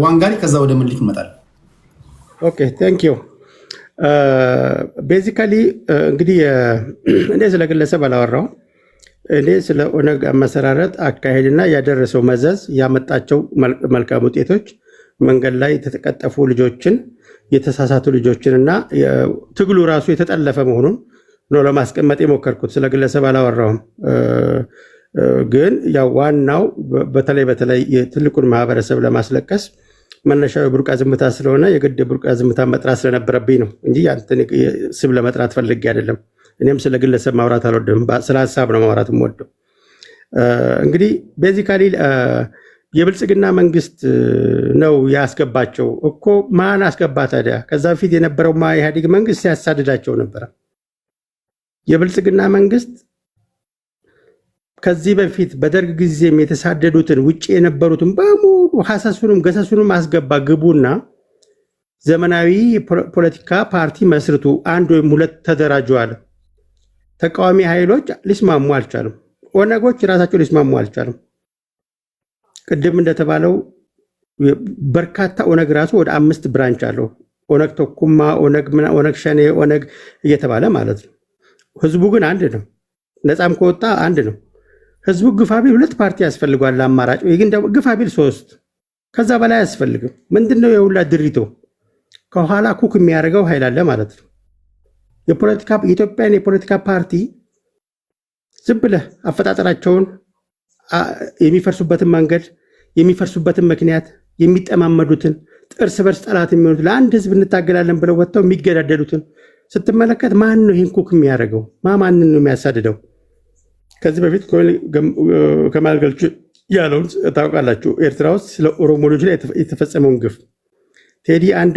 ዋንጋሪ፣ ከዛ ወደ ምኒልክ ይመጣል። ኦኬ ቴንክ ዩ። ቤዚካሊ እንግዲህ እኔ ስለ ግለሰብ አላወራሁም። እኔ ስለ ኦነግ አመሰራረት አካሄድና ያደረሰው መዘዝ ያመጣቸው መልካም ውጤቶች መንገድ ላይ የተቀጠፉ ልጆችን የተሳሳቱ ልጆችን እና ትግሉ ራሱ የተጠለፈ መሆኑን ነው ለማስቀመጥ የሞከርኩት። ስለ ግለሰብ አላወራሁም። ግን ያው ዋናው በተለይ ትልቁን ማህበረሰብ ለማስለቀስ መነሻው የቡርቃ ዝምታ ስለሆነ የግድ የቡርቃ ዝምታ መጥራት ስለነበረብኝ ነው እንጂ ያንተን ስም ለመጥራት ፈልጌ አይደለም። እኔም ስለ ግለሰብ ማውራት አልወድም፣ ስለ ሀሳብ ነው ማውራት የምወደው። እንግዲህ ቤዚካሊ የብልጽግና መንግስት ነው ያስገባቸው እኮ። ማን አስገባ ታዲያ? ከዛ በፊት የነበረው ኢህአዴግ መንግስት ሲያሳድዳቸው ነበረ። የብልጽግና መንግስት ከዚህ በፊት በደርግ ጊዜም የተሳደዱትን ውጭ የነበሩትን በሙሉ ሀሰሱንም ገሰሱንም አስገባ። ግቡና ዘመናዊ ፖለቲካ ፓርቲ መስርቱ፣ አንድ ወይም ሁለት ተደራጁ አለ። ተቃዋሚ ኃይሎች ሊስማሙ አልቻሉም። ኦነጎች ራሳቸው ሊስማሙ አልቻሉም። ቅድም እንደተባለው በርካታ ኦነግ ራሱ ወደ 5 ብራንች አለው። ኦነግ ተኩማ፣ ኦነግ ሸኔ፣ ኦነግ እየተባለ ማለት ነው። ህዝቡ ግን አንድ ነው። ነፃም ከወጣ አንድ ነው። ህዝቡ ግፋቢል 2 ፓርቲ ያስፈልጓል አማራጭ፣ ግን ግፋቢል 3 ከዛ በላይ አያስፈልግም። ምንድነው የሁላ ድሪቶ ከኋላ ኩክ የሚያደርገው ኃይል አለ ማለት ነው። የኢትዮጵያን የፖለቲካ ፓርቲ ዝም ብለህ አፈጣጠራቸውን የሚፈርሱበትን መንገድ የሚፈርሱበትን ምክንያት የሚጠማመዱትን እርስ በርስ ጠላት የሚሆኑት ለአንድ ህዝብ እንታገላለን ብለው ወጥተው የሚገዳደሉትን ስትመለከት ማን ነው ይህን ኩክ የሚያደርገው? ማንን ነው የሚያሳድደው? ከዚህ በፊት ከማል ገልቹ ያለውን ታውቃላችሁ። ኤርትራ ውስጥ ስለ ኦሮሞ ልጅ ላይ የተፈጸመውን ግፍ ቴዲ አንድ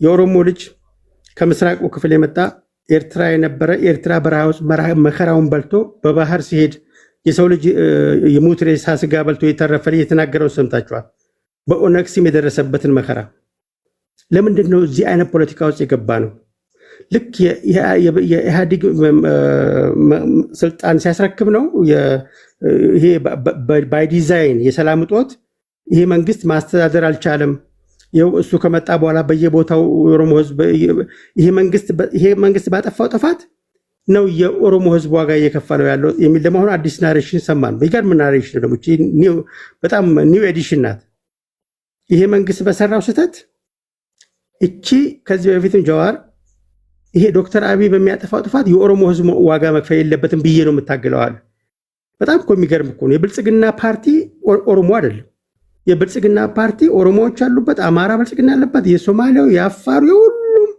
የኦሮሞ ልጅ ከምስራቁ ክፍል የመጣ ኤርትራ የነበረ ኤርትራ በረሃ ውስጥ መከራውን በልቶ በባህር ሲሄድ የሰው ልጅ የሙት ሬሳ ስጋ በልቶ የተረፈ የተናገረውን ሰምታችኋል። በኦነግ ስም የደረሰበትን መከራ። ለምንድን ነው እዚህ አይነት ፖለቲካ ውስጥ የገባ ነው? ልክ የኢህአዴግ ስልጣን ሲያስረክብ ነው ይሄ ባይ ዲዛይን የሰላም እጦት ይሄ መንግስት ማስተዳደር አልቻለም። ይኸው እሱ ከመጣ በኋላ በየቦታው የኦሮሞ ህዝብ ይሄ መንግስት ባጠፋው ጥፋት ነው የኦሮሞ ህዝብ ዋጋ እየከፈለው ያለው የሚል ለመሆኑ አዲስ ናሬሽን ሰማን። በይገርም ናሬሽን ደግሞ በጣም ኒው ኤዲሽን ናት። ይሄ መንግስት በሰራው ስህተት እቺ ከዚህ በፊትም ጀዋር ይሄ ዶክተር አብይ በሚያጠፋው ጥፋት የኦሮሞ ህዝብ ዋጋ መክፈል የለበትም ብዬ ነው የምታገለዋል። በጣም እኮ የሚገርም እኮ ነው። የብልጽግና ፓርቲ ኦሮሞ አይደለም። የብልጽግና ፓርቲ ኦሮሞዎች አሉበት፣ አማራ ብልጽግና ያለበት፣ የሶማሌው፣ የአፋሩ፣ የሁሉም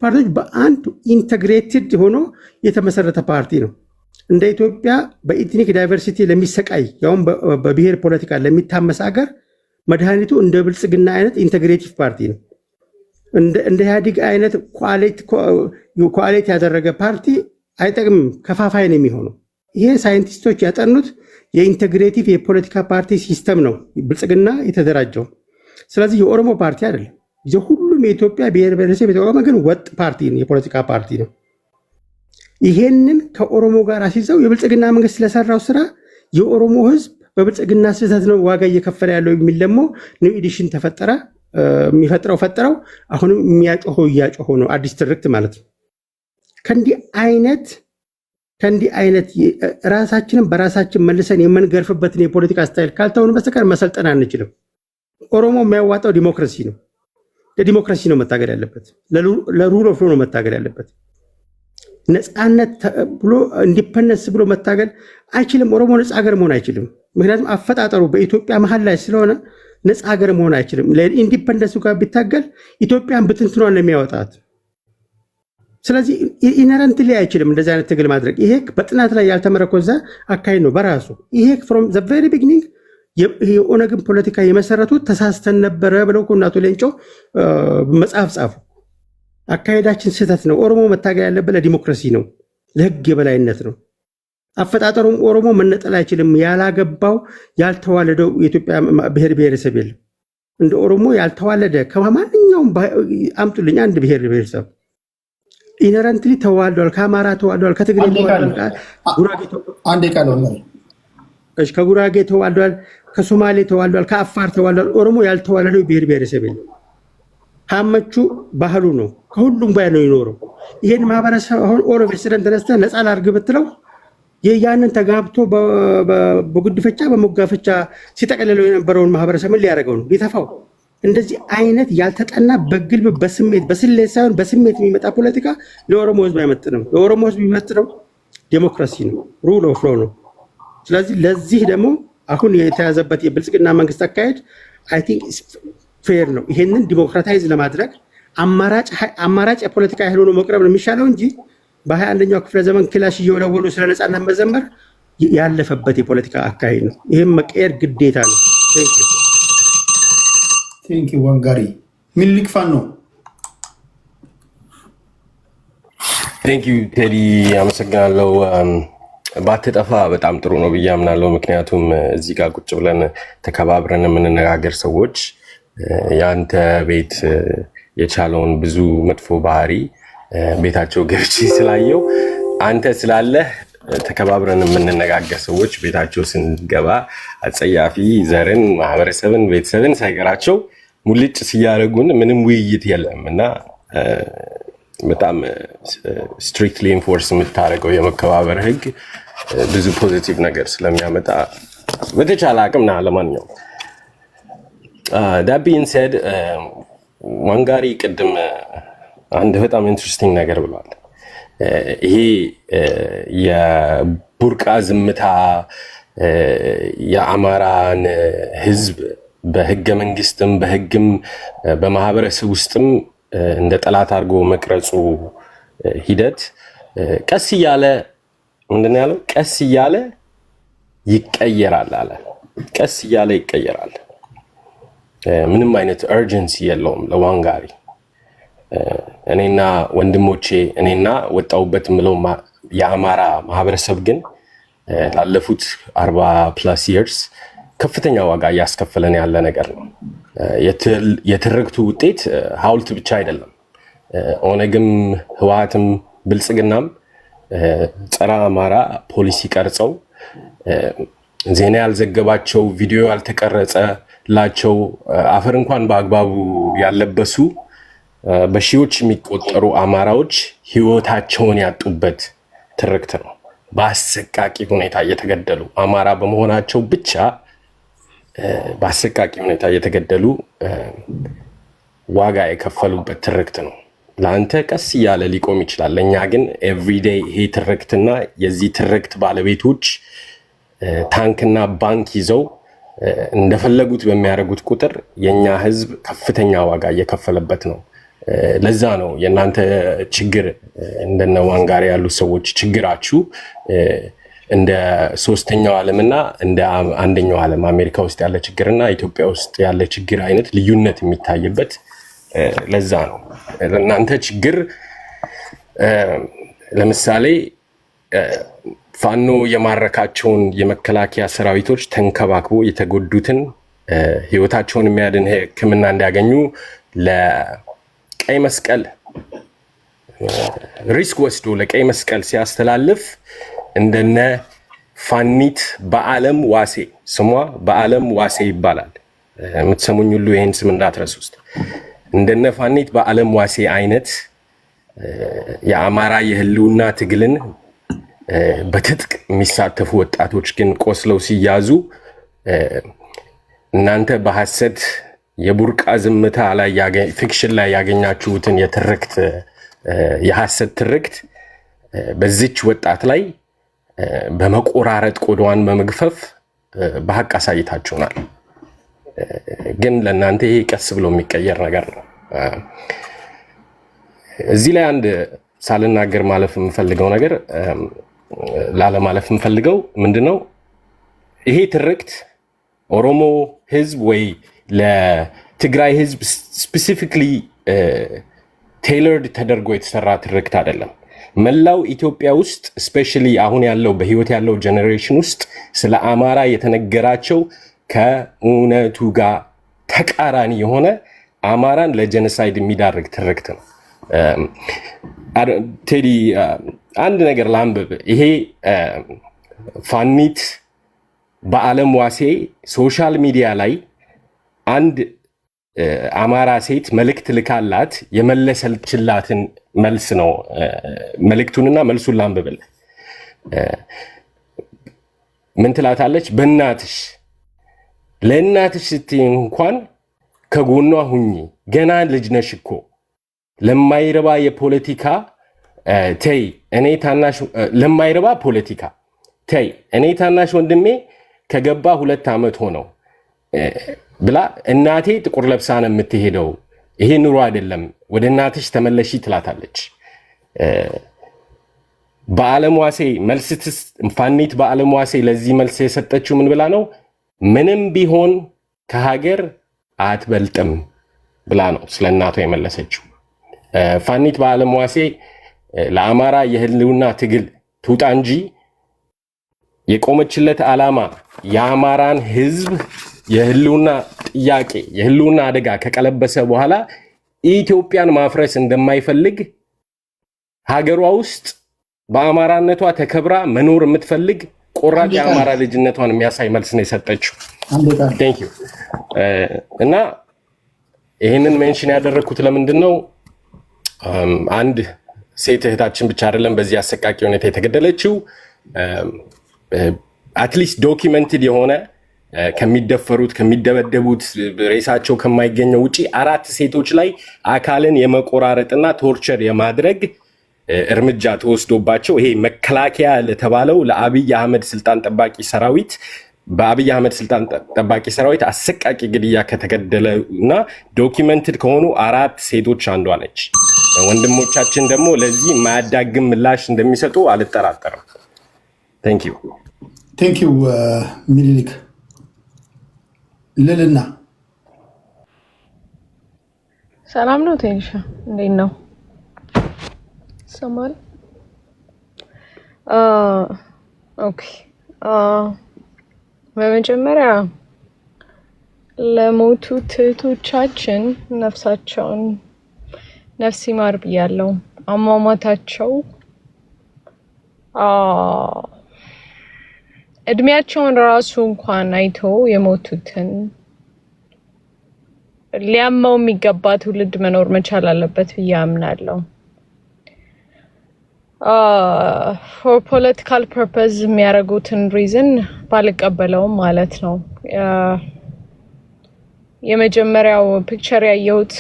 ፓርቲዎች በአንድ ኢንተግሬትድ ሆኖ የተመሰረተ ፓርቲ ነው። እንደ ኢትዮጵያ በኢትኒክ ዳይቨርሲቲ ለሚሰቃይ ያውም በብሔር ፖለቲካ ለሚታመስ ሀገር መድኃኒቱ እንደ ብልጽግና አይነት ኢንተግሬቲቭ ፓርቲ ነው። እንደ ኢህአዴግ አይነት ኳሊቲ ያደረገ ፓርቲ አይጠቅምም፣ ከፋፋይ ነው የሚሆነው። ይሄ ሳይንቲስቶች ያጠኑት የኢንቴግሬቲቭ የፖለቲካ ፓርቲ ሲስተም ነው ብልጽግና የተደራጀው። ስለዚህ የኦሮሞ ፓርቲ አይደለም። ሁሉም የኢትዮጵያ ብሔር ብሔረሰብ የተቋቋመ ግን ወጥ ፓርቲ ነው፣ የፖለቲካ ፓርቲ ነው። ይሄንን ከኦሮሞ ጋር ሲይዘው የብልጽግና መንግስት ስለሰራው ስራ የኦሮሞ ህዝብ በብልጽግና ስህተት ነው ዋጋ እየከፈለ ያለው የሚል ደግሞ ኒው ኤዲሽን ተፈጠረ። የሚፈጥረው ፈጠረው አሁንም የሚያጮኸው እያጮኸው ነው። አዲስ ትርክት ማለት ነው። ከእንዲህ አይነት ራሳችንን በራሳችን መልሰን የምንገርፍበትን የፖለቲካ ስታይል ካልተውን በስተቀር መሰልጠን አንችልም። ኦሮሞ የሚያዋጣው ዲሞክራሲ ነው። ለዲሞክራሲ ነው መታገል ያለበት። ለሩል ኦፍ ሎው ነው መታገል ያለበት። ነፃነት ብሎ ኢንዲፔንደንስ ብሎ መታገል አይችልም። ኦሮሞ ነፃ ሀገር መሆን አይችልም። ምክንያቱም አፈጣጠሩ በኢትዮጵያ መሀል ላይ ስለሆነ ነፃ ሀገር መሆን አይችልም። ለኢንዲፔንደንሱ ጋር ቢታገል ኢትዮጵያን ብትንትኗን ነው የሚያወጣት። ስለዚህ ኢነረንትሊ አይችልም እንደዚህ አይነት ትግል ማድረግ። ይሄ በጥናት ላይ ያልተመረኮዘ አካሄድ ነው በራሱ። ይሄ ፍሮም ዘ ቬሪ ቢጊኒንግ የኦነግን ፖለቲካ የመሰረቱት ተሳስተን ነበረ ብለው እኮ እናቶ ሌንጮ መጽሐፍ ጻፉ። አካሄዳችን ስህተት ነው። ኦሮሞ መታገል ያለበት ለዲሞክራሲ ነው፣ ለህግ የበላይነት ነው። አፈጣጠሩም ኦሮሞ መነጠል አይችልም። ያላገባው ያልተዋለደው የኢትዮጵያ ብሔር ብሔረሰብ የለም። እንደ ኦሮሞ ያልተዋለደ ከማንኛውም አምጡልኝ አንድ ብሔር ብሔረሰብ ኢነረንትሊ ተዋልዷል። ከአማራ ተዋልዷል፣ ከትግሬ ተዋልዷል፣ ጉራጌ አንዴ ቃል ከጉራጌ ተዋልዷል፣ ከሶማሌ ተዋልዷል፣ ከአፋር ተዋልዷል። ኦሮሞ ያልተዋለደው ብሔር ብሔረሰብ የለም። ሀመቹ ባህሉ ነው። ከሁሉም ጋር ነው የኖረው። ይሄን ማህበረሰብ አሁን ኦሮሞ ስደን ተነስተ ነፃ ላድርግ ብትለው ያንን ተጋብቶ በጉድፈቻ በመጋፈቻ ሲጠቀለለው የነበረውን ማህበረሰብ ምን ሊያደርገው ነው? ሊተፋው። እንደዚህ አይነት ያልተጠና በግልብ በስሜት በስሌት ሳይሆን በስሜት የሚመጣ ፖለቲካ ለኦሮሞ ህዝብ አይመጥንም። ለኦሮሞ ህዝብ የሚመጥነው ዴሞክራሲ ነው፣ ሩል ኦፍ ሎው ነው። ስለዚህ ለዚህ ደግሞ አሁን የተያዘበት የብልጽግና መንግስት አካሄድ አይ ቲንክ ፌር ነው። ይሄንን ዲሞክራታይዝ ለማድረግ አማራጭ የፖለቲካ ኃይል ሆኖ መቅረብ ነው የሚሻለው እንጂ በ21ኛው ክፍለ ዘመን ክላሽ እየወለወሉ ስለ ነፃነት መዘመር ያለፈበት የፖለቲካ አካሄድ ነው። ይህም መቀየር ግዴታ ነው። ቴንክ ዩ ዋንጋሪ ሚኒሊክ ፋኖ ነው። ቴንክ ዩ ቴዲ አመሰግናለሁ። ባትጠፋ በጣም ጥሩ ነው ብዬ አምናለሁ። ምክንያቱም እዚህ ጋር ቁጭ ብለን ተከባብረን የምንነጋገር ሰዎች የአንተ ቤት የቻለውን ብዙ መጥፎ ባህሪ ቤታቸው ገብቼ ስላየው አንተ ስላለህ ተከባብረን የምንነጋገር ሰዎች ቤታቸው ስንገባ አጸያፊ ዘርን፣ ማህበረሰብን፣ ቤተሰብን ሳይቀራቸው ሙልጭ ሲያደርጉን ምንም ውይይት የለም እና በጣም ስትሪክትሊ ኢንፎርስ የምታደርገው የመከባበር ህግ ብዙ ፖዚቲቭ ነገር ስለሚያመጣ በተቻለ አቅም ና ለማንኛውም ዳት ቢንግ ሴድ ዋንጋሪ ቅድም አንድ በጣም ኢንትረስቲንግ ነገር ብሏል። ይሄ የቡርቃ ዝምታ የአማራን ህዝብ በህገ መንግስትም በህግም በማህበረሰብ ውስጥም እንደ ጠላት አድርጎ መቅረጹ ሂደት ቀስ እያለ ምንድን ነው ያለው? ቀስ እያለ ይቀየራል አለ። ቀስ እያለ ይቀየራል። ምንም አይነት urgency የለውም ለዋንጋሪ። እኔና ወንድሞቼ እኔና ወጣውበት ምለው የአማራ ማህበረሰብ ግን ላለፉት 40+ years ከፍተኛ ዋጋ እያስከፈለን ያለ ነገር ነው። የትርክቱ ውጤት ሐውልት ብቻ አይደለም። ኦነግም ህወሓትም ብልጽግናም ጸረ አማራ ፖሊሲ ቀርጸው ዜና ያልዘገባቸው ቪዲዮ ያልተቀረጸላቸው አፈር እንኳን በአግባቡ ያለበሱ በሺዎች የሚቆጠሩ አማራዎች ህይወታቸውን ያጡበት ትርክት ነው። በአሰቃቂ ሁኔታ እየተገደሉ አማራ በመሆናቸው ብቻ በአሰቃቂ ሁኔታ እየተገደሉ ዋጋ የከፈሉበት ትርክት ነው። ለአንተ ቀስ እያለ ሊቆም ይችላል። ለእኛ ግን ኤቭሪዴይ ይሄ ትርክትና የዚህ ትርክት ባለቤቶች ታንክና ባንክ ይዘው እንደፈለጉት በሚያደርጉት ቁጥር የኛ ህዝብ ከፍተኛ ዋጋ እየከፈለበት ነው። ለዛ ነው የእናንተ ችግር እንደነ ዋንጋሪ ያሉ ሰዎች ችግራችሁ እንደ ሶስተኛው ዓለምና እንደ አንደኛው ዓለም አሜሪካ ውስጥ ያለ ችግርና ኢትዮጵያ ውስጥ ያለ ችግር አይነት ልዩነት የሚታይበት ለዛ ነው። ለእናንተ ችግር ለምሳሌ ፋኖ የማረካቸውን የመከላከያ ሰራዊቶች ተንከባክቦ የተጎዱትን ህይወታቸውን የሚያድን ሕክምና እንዲያገኙ ለቀይ መስቀል ሪስክ ወስዶ ለቀይ መስቀል ሲያስተላልፍ እንደነ ፋኒት በአለም ዋሴ ስሟ በአለም ዋሴ ይባላል። የምትሰሙኝ ሁሉ ይህን ስም እንዳትረሱ ውስጥ እንደነ ፋኒት በአለም ዋሴ አይነት የአማራ የህልውና ትግልን በትጥቅ የሚሳተፉ ወጣቶች ግን ቆስለው ሲያዙ እናንተ በሐሰት የቡርቃ ዝምታ ላይ ፊክሽን ላይ ያገኛችሁትን የትርክት የሐሰት ትርክት በዚች ወጣት ላይ በመቆራረጥ ቆዳዋን በመግፈፍ በሐቅ አሳይታችሁናል። ግን ለእናንተ ይሄ ቀስ ብሎ የሚቀየር ነገር ነው። እዚህ ላይ አንድ ሳልናገር ማለፍ የምፈልገው ነገር ላለማለፍ የምፈልገው ምንድነው? ይሄ ትርክት ኦሮሞ ህዝብ ወይ ለትግራይ ህዝብ ስፔሲፊክሊ ቴይለርድ ተደርጎ የተሰራ ትርክት አይደለም። መላው ኢትዮጵያ ውስጥ ስፔሻሊ አሁን ያለው በህይወት ያለው ጀነሬሽን ውስጥ ስለ አማራ የተነገራቸው ከእውነቱ ጋር ተቃራኒ የሆነ አማራን ለጀኖሳይድ የሚዳርግ ትርክት ነው። ቴዲ አንድ ነገር ላንብብ። ይሄ ፋኒት በአለም ዋሴ ሶሻል ሚዲያ ላይ አንድ አማራ ሴት መልእክት ልካላት የመለሰችላትን መልስ ነው። መልእክቱንና መልሱን ላንብብል። ምን ትላታለች? በእናትሽ ለእናትሽ ስትይ እንኳን ከጎኗ ሁኚ፣ ገና ልጅ ነሽ እኮ ለማይረባ የፖለቲካ ተይ፣ እኔ ታናሽ ለማይረባ ፖለቲካ ተይ፣ እኔ ታናሽ ወንድሜ ከገባ 2 ዓመት ሆነው ብላ እናቴ ጥቁር ለብሳ ነው የምትሄደው፣ ይሄ ኑሮ አይደለም፣ ወደ እናትሽ ተመለሺ ትላታለች። በአለም ዋሴ መልስትስ ፋኒት በአለም ዋሴ ለዚህ መልስ የሰጠችው ምን ብላ ነው? ምንም ቢሆን ከሀገር አትበልጥም ብላ ነው ስለ እናቷ የመለሰችው። ፋኒት በአለም ዋሴ ለአማራ የህልውና ትግል ትውጣ እንጂ የቆመችለት ዓላማ የአማራን ህዝብ የህልውና ጥያቄ የህልውና አደጋ ከቀለበሰ በኋላ ኢትዮጵያን ማፍረስ እንደማይፈልግ ሀገሯ ውስጥ በአማራነቷ ተከብራ መኖር የምትፈልግ ቆራጥ የአማራ ልጅነቷን የሚያሳይ መልስ ነው የሰጠችው። ቴንክ ዩ። እና ይህንን ሜንሽን ያደረግኩት ለምንድን ነው? አንድ ሴት እህታችን ብቻ አይደለም በዚህ አሰቃቂ ሁኔታ የተገደለችው። አትሊስት ዶኪመንትድ የሆነ ከሚደፈሩት ከሚደበደቡት ሬሳቸው ከማይገኘው ውጪ 4 ሴቶች ላይ አካልን የመቆራረጥና ቶርቸር የማድረግ እርምጃ ተወስዶባቸው ይሄ መከላከያ ለተባለው ለአብይ አህመድ ስልጣን ጠባቂ ሰራዊት በአብይ አህመድ ስልጣን ጠባቂ ሰራዊት አሰቃቂ ግድያ ከተገደለ እና ዶኪመንትድ ከሆኑ 4 ሴቶች አንዷ ነች። ወንድሞቻችን ደግሞ ለዚህ ማያዳግም ምላሽ እንደሚሰጡ አልጠራጠርም። ቴንክ ዩ ሚኒሊክ ልልና ሰላም ነው። ቴንሻ እንዴት ነው? ሰማል ኦኬ። በመጀመሪያ ለሞቱት እህቶቻችን ነፍሳቸውን ነፍስ ይማር ብያለሁ። አሟሟታቸው እድሜያቸውን ራሱ እንኳን አይቶ የሞቱትን ሊያመው የሚገባ ትውልድ መኖር መቻል አለበት ብዬ አምናለሁ። ፎር ፖለቲካል ፐርፐዝ የሚያደርጉትን ሪዝን ባልቀበለውም ማለት ነው። የመጀመሪያው ፒክቸር ያየሁት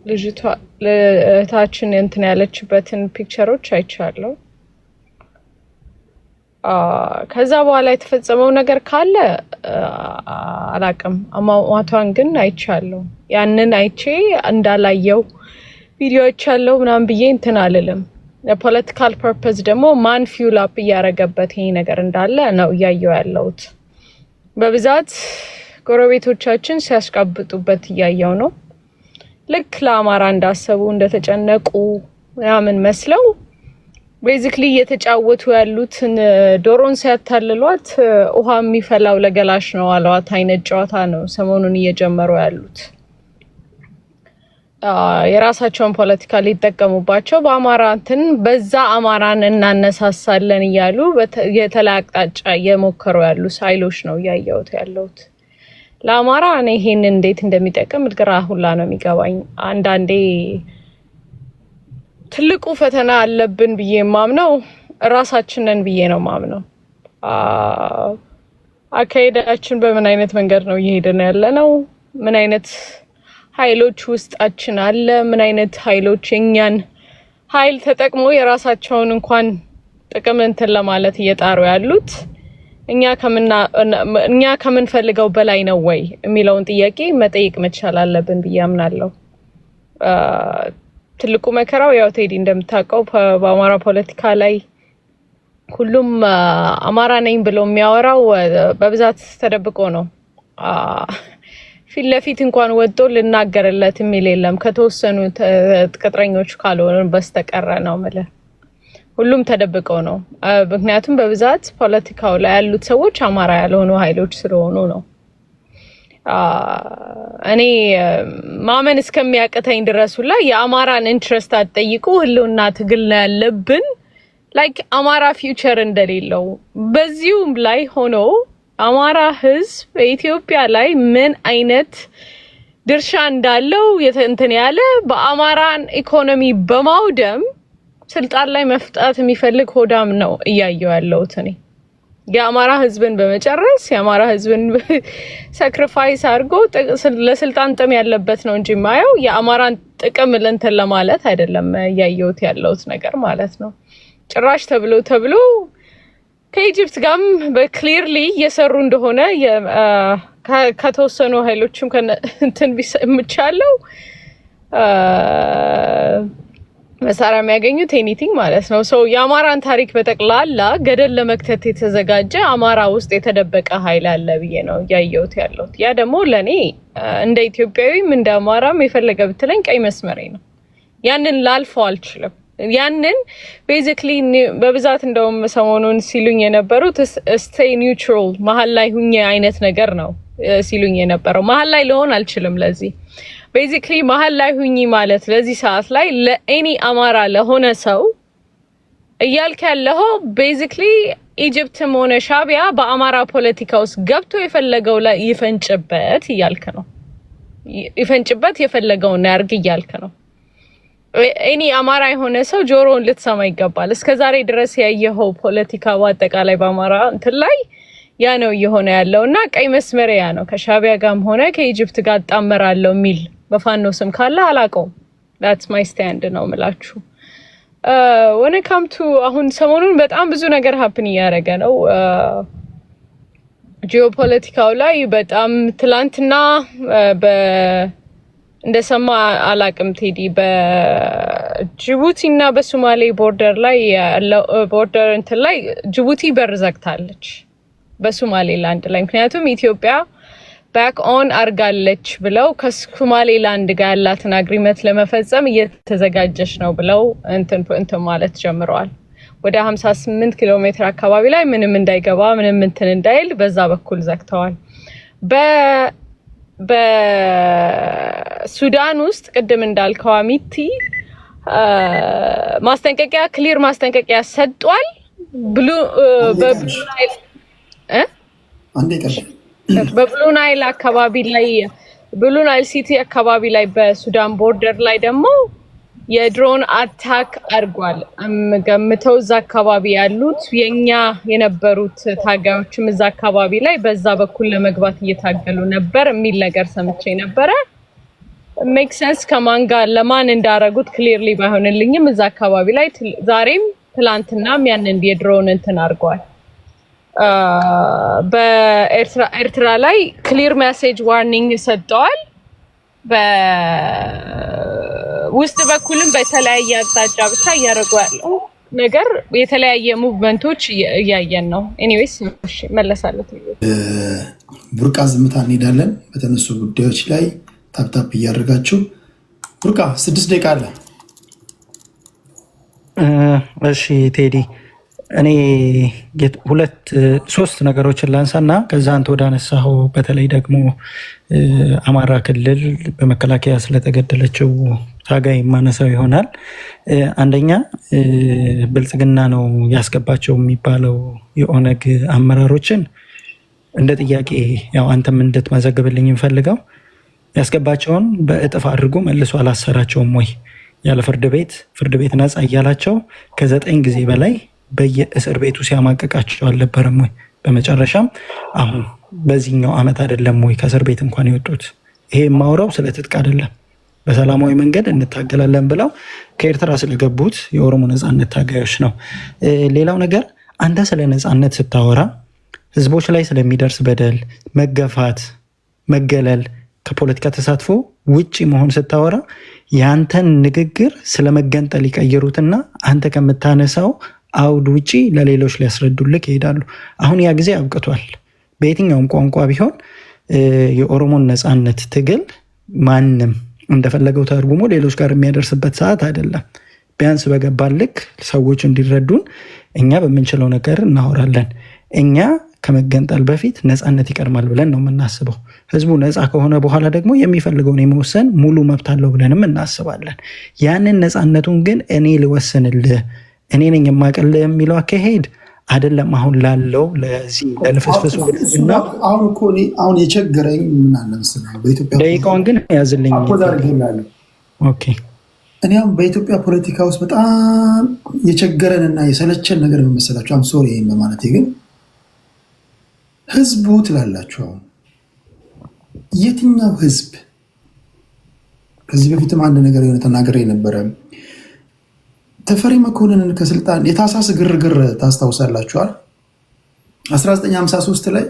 ልጅቷ እህታችን እንትን ያለችበትን ፒክቸሮች አይቻለሁ። ከዛ በኋላ የተፈጸመው ነገር ካለ አላቅም። አሟሟቷን ግን አይቻለሁ። ያንን አይቼ እንዳላየው ቪዲዮ አይቻለሁ ምናምን ብዬ እንትን አልልም። ለፖለቲካል ፐርፐዝ ደግሞ ማን ፊውል አፕ እያደረገበት ይሄ ነገር እንዳለ ነው እያየው ያለሁት። በብዛት ጎረቤቶቻችን ሲያስቀብጡበት እያየው ነው። ልክ ለአማራ እንዳሰቡ እንደተጨነቁ ምናምን መስለው ቤዚክሊ እየተጫወቱ ያሉትን ዶሮን ሲያታልሏት ውሃ የሚፈላው ለገላሽ ነው አለዋት አይነት ጨዋታ ነው ሰሞኑን እየጀመሩ ያሉት። የራሳቸውን ፖለቲካ ሊጠቀሙባቸው በአማራ እንትን በዛ አማራን እናነሳሳለን እያሉ የተለያየ አቅጣጫ እየሞከሩ ያሉ ሳይሎች ነው እያየሁት ያለሁት። ለአማራ እኔ ይሄን እንዴት እንደሚጠቅም ግራ ሁላ ነው የሚገባኝ። አንዳንዴ ትልቁ ፈተና አለብን ብዬ የማምነው ራሳችንን ብዬ ነው ማምነው። አካሄዳችን በምን አይነት መንገድ ነው እየሄድን ያለነው? ምን አይነት ኃይሎች ውስጣችን አለ? ምን አይነት ኃይሎች የኛን ኃይል ተጠቅሞ የራሳቸውን እንኳን ጥቅም እንትን ለማለት እየጣሩ ያሉት እኛ ከምንፈልገው በላይ ነው ወይ የሚለውን ጥያቄ መጠየቅ መቻል አለብን ብዬ አምናለሁ። ትልቁ መከራው ያው ቴዲ እንደምታውቀው በአማራ ፖለቲካ ላይ ሁሉም አማራ ነኝ ብሎ የሚያወራው በብዛት ተደብቆ ነው። ፊት ለፊት እንኳን ወጥቶ ልናገርለት የሚል የለም ከተወሰኑ ቅጥረኞች ካልሆነ በስተቀር ነው ማለት። ሁሉም ተደብቀው ነው። ምክንያቱም በብዛት ፖለቲካው ላይ ያሉት ሰዎች አማራ ያልሆኑ ኃይሎች ስለሆኑ ነው። እኔ ማመን እስከሚያቅተኝ ድረስ ሁላ የአማራን ኢንትረስት አትጠይቁ ህልውና ትግል ነው ያለብን ላይክ አማራ ፊውቸር እንደሌለው በዚሁም ላይ ሆኖ አማራ ህዝብ በኢትዮጵያ ላይ ምን አይነት ድርሻ እንዳለው እንትን ያለ በአማራን ኢኮኖሚ በማውደም ስልጣን ላይ መፍጣት የሚፈልግ ሆዳም ነው እያየው ያለሁት እኔ። የአማራ ህዝብን በመጨረስ የአማራ ህዝብን ሳክሪፋይስ አድርጎ ለስልጣን ጥም ያለበት ነው እንጂ ማየው የአማራን ጥቅም ለእንትን ለማለት አይደለም እያየሁት ያለሁት ነገር ማለት ነው። ጭራሽ ተብሎ ከኢጂፕት ጋርም በክሊርሊ እየሰሩ እንደሆነ ከተወሰኑ ኃይሎችም እንትን ቢሰምቻለሁ መሳሪያ የሚያገኙት ኤኒቲንግ ማለት ነው። ሶ የአማራን ታሪክ በጠቅላላ ገደል ለመክተት የተዘጋጀ አማራ ውስጥ የተደበቀ ኃይል አለ ብዬ ነው እያየሁት ያለሁት። ያ ደግሞ ለእኔ እንደ ኢትዮጵያዊም እንደ አማራም የፈለገ ብትለኝ ቀይ መስመሬ ነው። ያንን ላልፈው አልችልም። ያንን ቤዚክሊ በብዛት እንደውም ሰሞኑን ሲሉኝ የነበሩት ስቴይ ኒውትራል መሀል ላይ ሁኜ አይነት ነገር ነው ሲሉኝ የነበረው። መሀል ላይ ልሆን አልችልም። ለዚህ ቤዚክሊ መሀል ላይ ሁኚ ማለት ለዚህ ሰዓት ላይ ለኤኒ አማራ ለሆነ ሰው እያልክ ያለው ቤዚክሊ ኢጂፕትም ሆነ ሻቢያ በአማራ ፖለቲካ ውስጥ ገብቶ የፈለገው ላይ ይፈንጭበት እያልክ ነው። ይፈንጭበት የፈለገውን ያርግ እያልክ ነው። ኤኒ አማራ የሆነ ሰው ጆሮውን ልትሰማ ይገባል። እስከዛሬ ድረስ ያየኸው ፖለቲካ በአጠቃላይ በአማራ እንትን ላይ ያ ነው እየሆነ ያለውና ቀይ መስመር ያ ነው። ከሻቢያ ጋርም ሆነ ከኢጂፕት ጋር ጣመራለው ሚል በፋኖ ስም ካለ አላቀው that's my stand ነው ምላችሁ። when it come to አሁን ሰሞኑን በጣም ብዙ ነገር ሀፕን እያደረገ ነው ጂኦፖለቲካው ላይ በጣም ትላንትና እንደሰማ አላቅም ቴዲ በጅቡቲና በሶማሌ ቦርደር ላይ ቦርደር እንትን ላይ ጅቡቲ በር ዘግታለች በሶማሌላንድ ላይ። ምክንያቱም ኢትዮጵያ ባክ ኦን አርጋለች ብለው ከሶማሌላንድ ጋር ያላትን አግሪመንት ለመፈጸም እየተዘጋጀች ነው ብለው እንትን ማለት ጀምረዋል። ወደ 58 ኪሎ ሜትር አካባቢ ላይ ምንም እንዳይገባ ምንም እንትን እንዳይል በዛ በኩል ዘግተዋል። በሱዳን ውስጥ ቅድም እንዳልከው አሚቲ ማስጠንቀቂያ ክሊር ማስጠንቀቂያ ሰጥቷል። በብሉ ናይል አካባቢ ላይ ብሉ ናይል ሲቲ አካባቢ ላይ በሱዳን ቦርደር ላይ ደግሞ የድሮን አታክ አድርጓል። ገምተው እዛ አካባቢ ያሉት የኛ የነበሩት ታጋዮችም እዛ አካባቢ ላይ በዛ በኩል ለመግባት እየታገሉ ነበር የሚል ነገር ሰምቼ ነበረ። ሜክ ሴንስ ከማን ጋር ለማን እንዳረጉት ክሊርሊ ባይሆንልኝም እዛ አካባቢ ላይ ዛሬም ትላንትናም ያንን የድሮን እንትን አድርጓል። በኤርትራ ላይ ክሊር ሜሴጅ ዋርኒንግ ሰጥተዋል። በውስጥ በኩልም በተለያየ አቅጣጫ ብቻ እያደረጉ ያለው ነገር የተለያየ ሙቭመንቶች እያየን ነው። ኤኒዌይስ እሺ መለሳለሁ። ቡርቃ ዝምታ እንሄዳለን። በተነሱ ጉዳዮች ላይ ታፕታፕ እያደረጋችሁ ቡርቃ 6 ደቂቃ አለ። እሺ ቴዲ እኔ 2-3 ነገሮችን ላንሳና ከዛ አንተ ወደ አነሳኸው በተለይ ደግሞ አማራ ክልል በመከላከያ ስለተገደለችው ታጋይ ማነሳው ይሆናል። አንደኛ ብልጽግና ነው ያስገባቸው የሚባለው የኦነግ አመራሮችን እንደ ጥያቄ ያው አንተም እንድትመዘግብልኝ እንፈልገው ያስገባቸውን በእጥፍ አድርጎ መልሶ አላሰራቸውም ወይ? ያለ ፍርድ ቤት ነፃ እያላቸው ከ9 ጊዜ በላይ በየእስር ቤቱ ሲያማቀቃቸው አልነበረም ወይ? በመጨረሻም አሁን በዚህኛው ዓመት አይደለም ወይ ከእስር ቤት እንኳን የወጡት? ይሄ የማውራው ስለ ትጥቅ አይደለም፣ በሰላማዊ መንገድ እንታገላለን ብለው ከኤርትራ ስለገቡት የኦሮሞ ነፃነት ታጋዮች ነው። ሌላው ነገር አንተ ስለ ነፃነት ስታወራ ህዝቦች ላይ ስለሚደርስ በደል፣ መገፋት፣ መገለል፣ ከፖለቲካ ተሳትፎ ውጪ መሆን ስታወራ ያንተን ንግግር ስለመገንጠል ይቀይሩትና አንተ ከምታነሳው አውድ ውጪ ለሌሎች ሊያስረዱልክ ይሄዳሉ። አሁን ያ ጊዜ አብቅቷል። በየትኛውም ቋንቋ ቢሆን የኦሮሞን ነፃነት ትግል ማንም እንደፈለገው ተርጉሞ ሌሎች ጋር የሚያደርስበት ሰዓት አይደለም። ቢያንስ በገባልክ ሰዎች እንዲረዱን እኛ በምንችለው ነገር እናወራለን። እኛ ከመገንጠል በፊት ነፃነት ይቀድማል ብለን ነው የምናስበው። ህዝቡ ነፃ ከሆነ በኋላ ደግሞ የሚፈልገውን የመወሰን ሙሉ መብት አለው ብለንም እናስባለን። ያንን ነፃነቱን ግን እኔ ልወስንልህ፣ እኔ ነኝ የማቀልህ የሚለው አካሄድ አይደለም አሁን ላለው ለዚህ ለልፍስፍሱ እና አሁን የቸገረኝ ምን አለ መሰለህ በኢትዮጵያ ደቂቃውን ግን ያዝልኝ። ኦኬ እኔ አሁን በኢትዮጵያ ፖለቲካ ውስጥ በጣም የቸገረንና የሰለቸን ነገር መሰላችሁ። አም ሶሪ ይሄን በማለቴ ግን ህዝቡ ትላላችሁ። አሁን የትኛው ህዝብ? ከዚህ በፊትም አንድ ነገር የሆነ ተናግሬ ነበረ። ተፈሪ መኮንንን ከስልጣን የታሳስ ግርግር ታስታውሳላችኋል? 1953 ላይ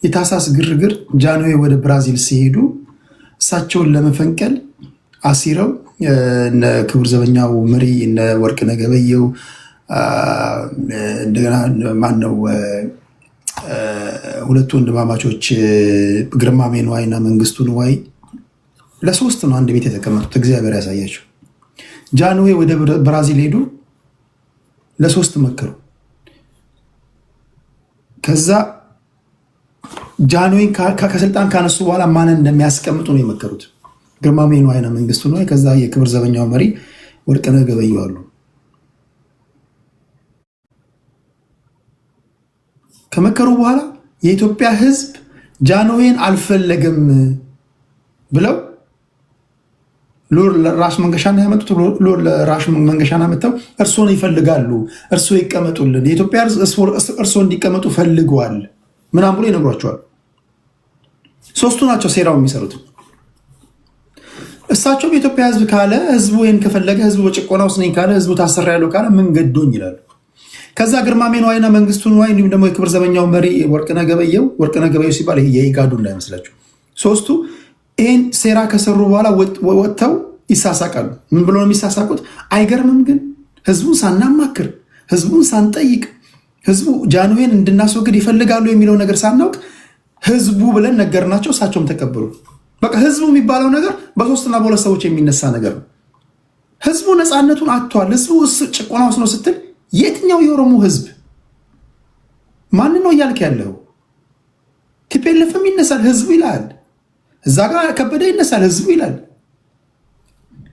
የታሳስ ግርግር ጃንሆይ ወደ ብራዚል ሲሄዱ እሳቸውን ለመፈንቀል አሲረው እነ ክቡር ዘበኛው መሪ እነ ወርቅነህ ገበየሁ እንደገና ማነው ሁለቱ ወንድማማቾች ግርማሜ ነዋይ እና መንግስቱ ነዋይ ለሶስት ነው አንድ ቤት የተቀመጡት። እግዚአብሔር ያሳያቸው። ጃንሆይ ወደ ብራዚል ሄዱ፣ ለሶስት መከሩ። ከዛ ጃንሆይ ከስልጣን ካነሱ በኋላ ማንን እንደሚያስቀምጡ ነው የመከሩት። ግርማሜ ነዋይና መንግስቱ ነዋይ፣ ከዛ የክብር ዘበኛው መሪ ወርቅነህ ገበየሁ አሉ። ከመከሩ በኋላ የኢትዮጵያ ህዝብ ጃንሆይን አልፈለገም ብለው ራስ መንገሻን ያመጡት። ራስ መንገሻን ያመጣው እርሶን ይፈልጋሉ፣ እርሶ ይቀመጡልን፣ የኢትዮጵያ እርሶ እንዲቀመጡ ፈልገዋል ምናምን ብሎ ይነግሯቸዋል። ሶስቱ ናቸው ሴራው የሚሰሩት። እሳቸው በኢትዮጵያ ህዝብ ካለ ህዝቡ ወይን ከፈለገ ህዝቡ በጭቆና ውስጥ ነኝ ካለ ህዝቡ ታሰራ ያለው ካለ ምን ገዶኝ ይላሉ። ከዛ ግርማሜ ነዋይና መንግስቱ ነዋይ እንዲሁም ደግሞ የክብር ዘበኛው መሪ ወርቅነህ ገበየሁ ሲባል የኢጋዱ እንዳይመስላችሁ ሶስቱ ይህን ሴራ ከሰሩ በኋላ ወጥተው ይሳሳቃሉ። ምን ብሎ ነው የሚሳሳቁት? አይገርምም? ግን ህዝቡን ሳናማክር ህዝቡን ሳንጠይቅ ህዝቡ ጃንሆይን እንድናስወግድ ይፈልጋሉ የሚለው ነገር ሳናውቅ ህዝቡ ብለን ነገርናቸው፣ እሳቸውም ተቀበሉ። በቃ ህዝቡ የሚባለው ነገር በሶስትና በሁለት ሰዎች የሚነሳ ነገር ነው። ህዝቡ ነፃነቱን አጥቷል። ህዝቡ ጭቆና ውስጥ ነው ስትል የትኛው የኦሮሞ ህዝብ? ማን ነው እያልክ ያለው? ቲፒኤልኤፍም ይነሳል ህዝቡ ይላል። እዛ ጋር ከበደ ይነሳል ህዝቡ ይላል።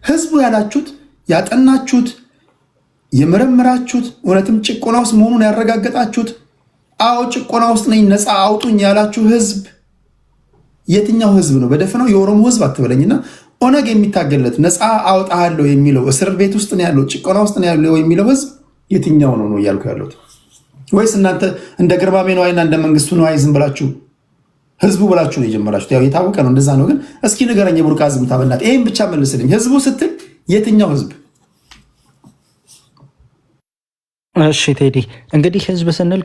ህዝቡ ያላችሁት ያጠናችሁት የመረመራችሁት እውነትም ጭቆና ውስጥ መሆኑን ያረጋገጣችሁት፣ አዎ ጭቆና ውስጥ ነኝ ነፃ አውጡኝ ያላችሁ ህዝብ የትኛው ህዝብ ነው? በደፈናው የኦሮሞ ህዝብ አትበለኝና ኦነግ የሚታገለት ነፃ አውጣሃለሁ የሚለው እስር ቤት ውስጥ ነው ያለው ጭቆና ውስጥ ነው ያለው የሚለው ህዝብ የትኛው ነው እያልኩ ያለሁት? ወይስ እናንተ እንደ ግርማሜ ነዋይና እንደ መንግስቱ ነዋይ ዝም ብላችሁ ህዝቡ ብላችሁ ነው የጀመራችሁት? ያው የታወቀ ነው እንደዛ ነው። ግን እስኪ ንገረኝ የቡርቃ ዝምታ በእናትህ ይህን ብቻ መልስልኝ። ህዝቡ ስትል የትኛው ህዝብ? እሺ ቴዲ፣ እንግዲህ ህዝብ ስንል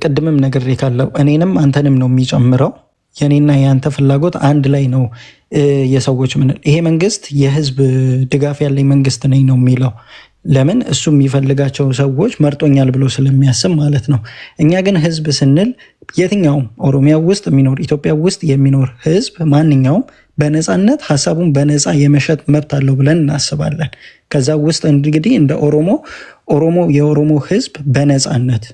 ቅድምም ነግሬ ካለው እኔንም አንተንም ነው የሚጨምረው። የኔና የአንተ ፍላጎት አንድ ላይ ነው። የሰዎች ምን ይሄ መንግስት የህዝብ ድጋፍ ያለኝ መንግስት ነኝ ነው የሚለው። ለምን? እሱ የሚፈልጋቸው ሰዎች መርጦኛል ብሎ ስለሚያስብ ማለት ነው። እኛ ግን ህዝብ ስንል የትኛውም ኦሮሚያ ውስጥ የሚኖር ኢትዮጵያ ውስጥ የሚኖር ህዝብ ማንኛውም በነፃነት ሀሳቡን በነፃ የመሸጥ መብት አለው ብለን እናስባለን። ከዛ ውስጥ እንግዲህ እንደ ኦሮሞ የኦሮሞ ህዝብ በነፃነት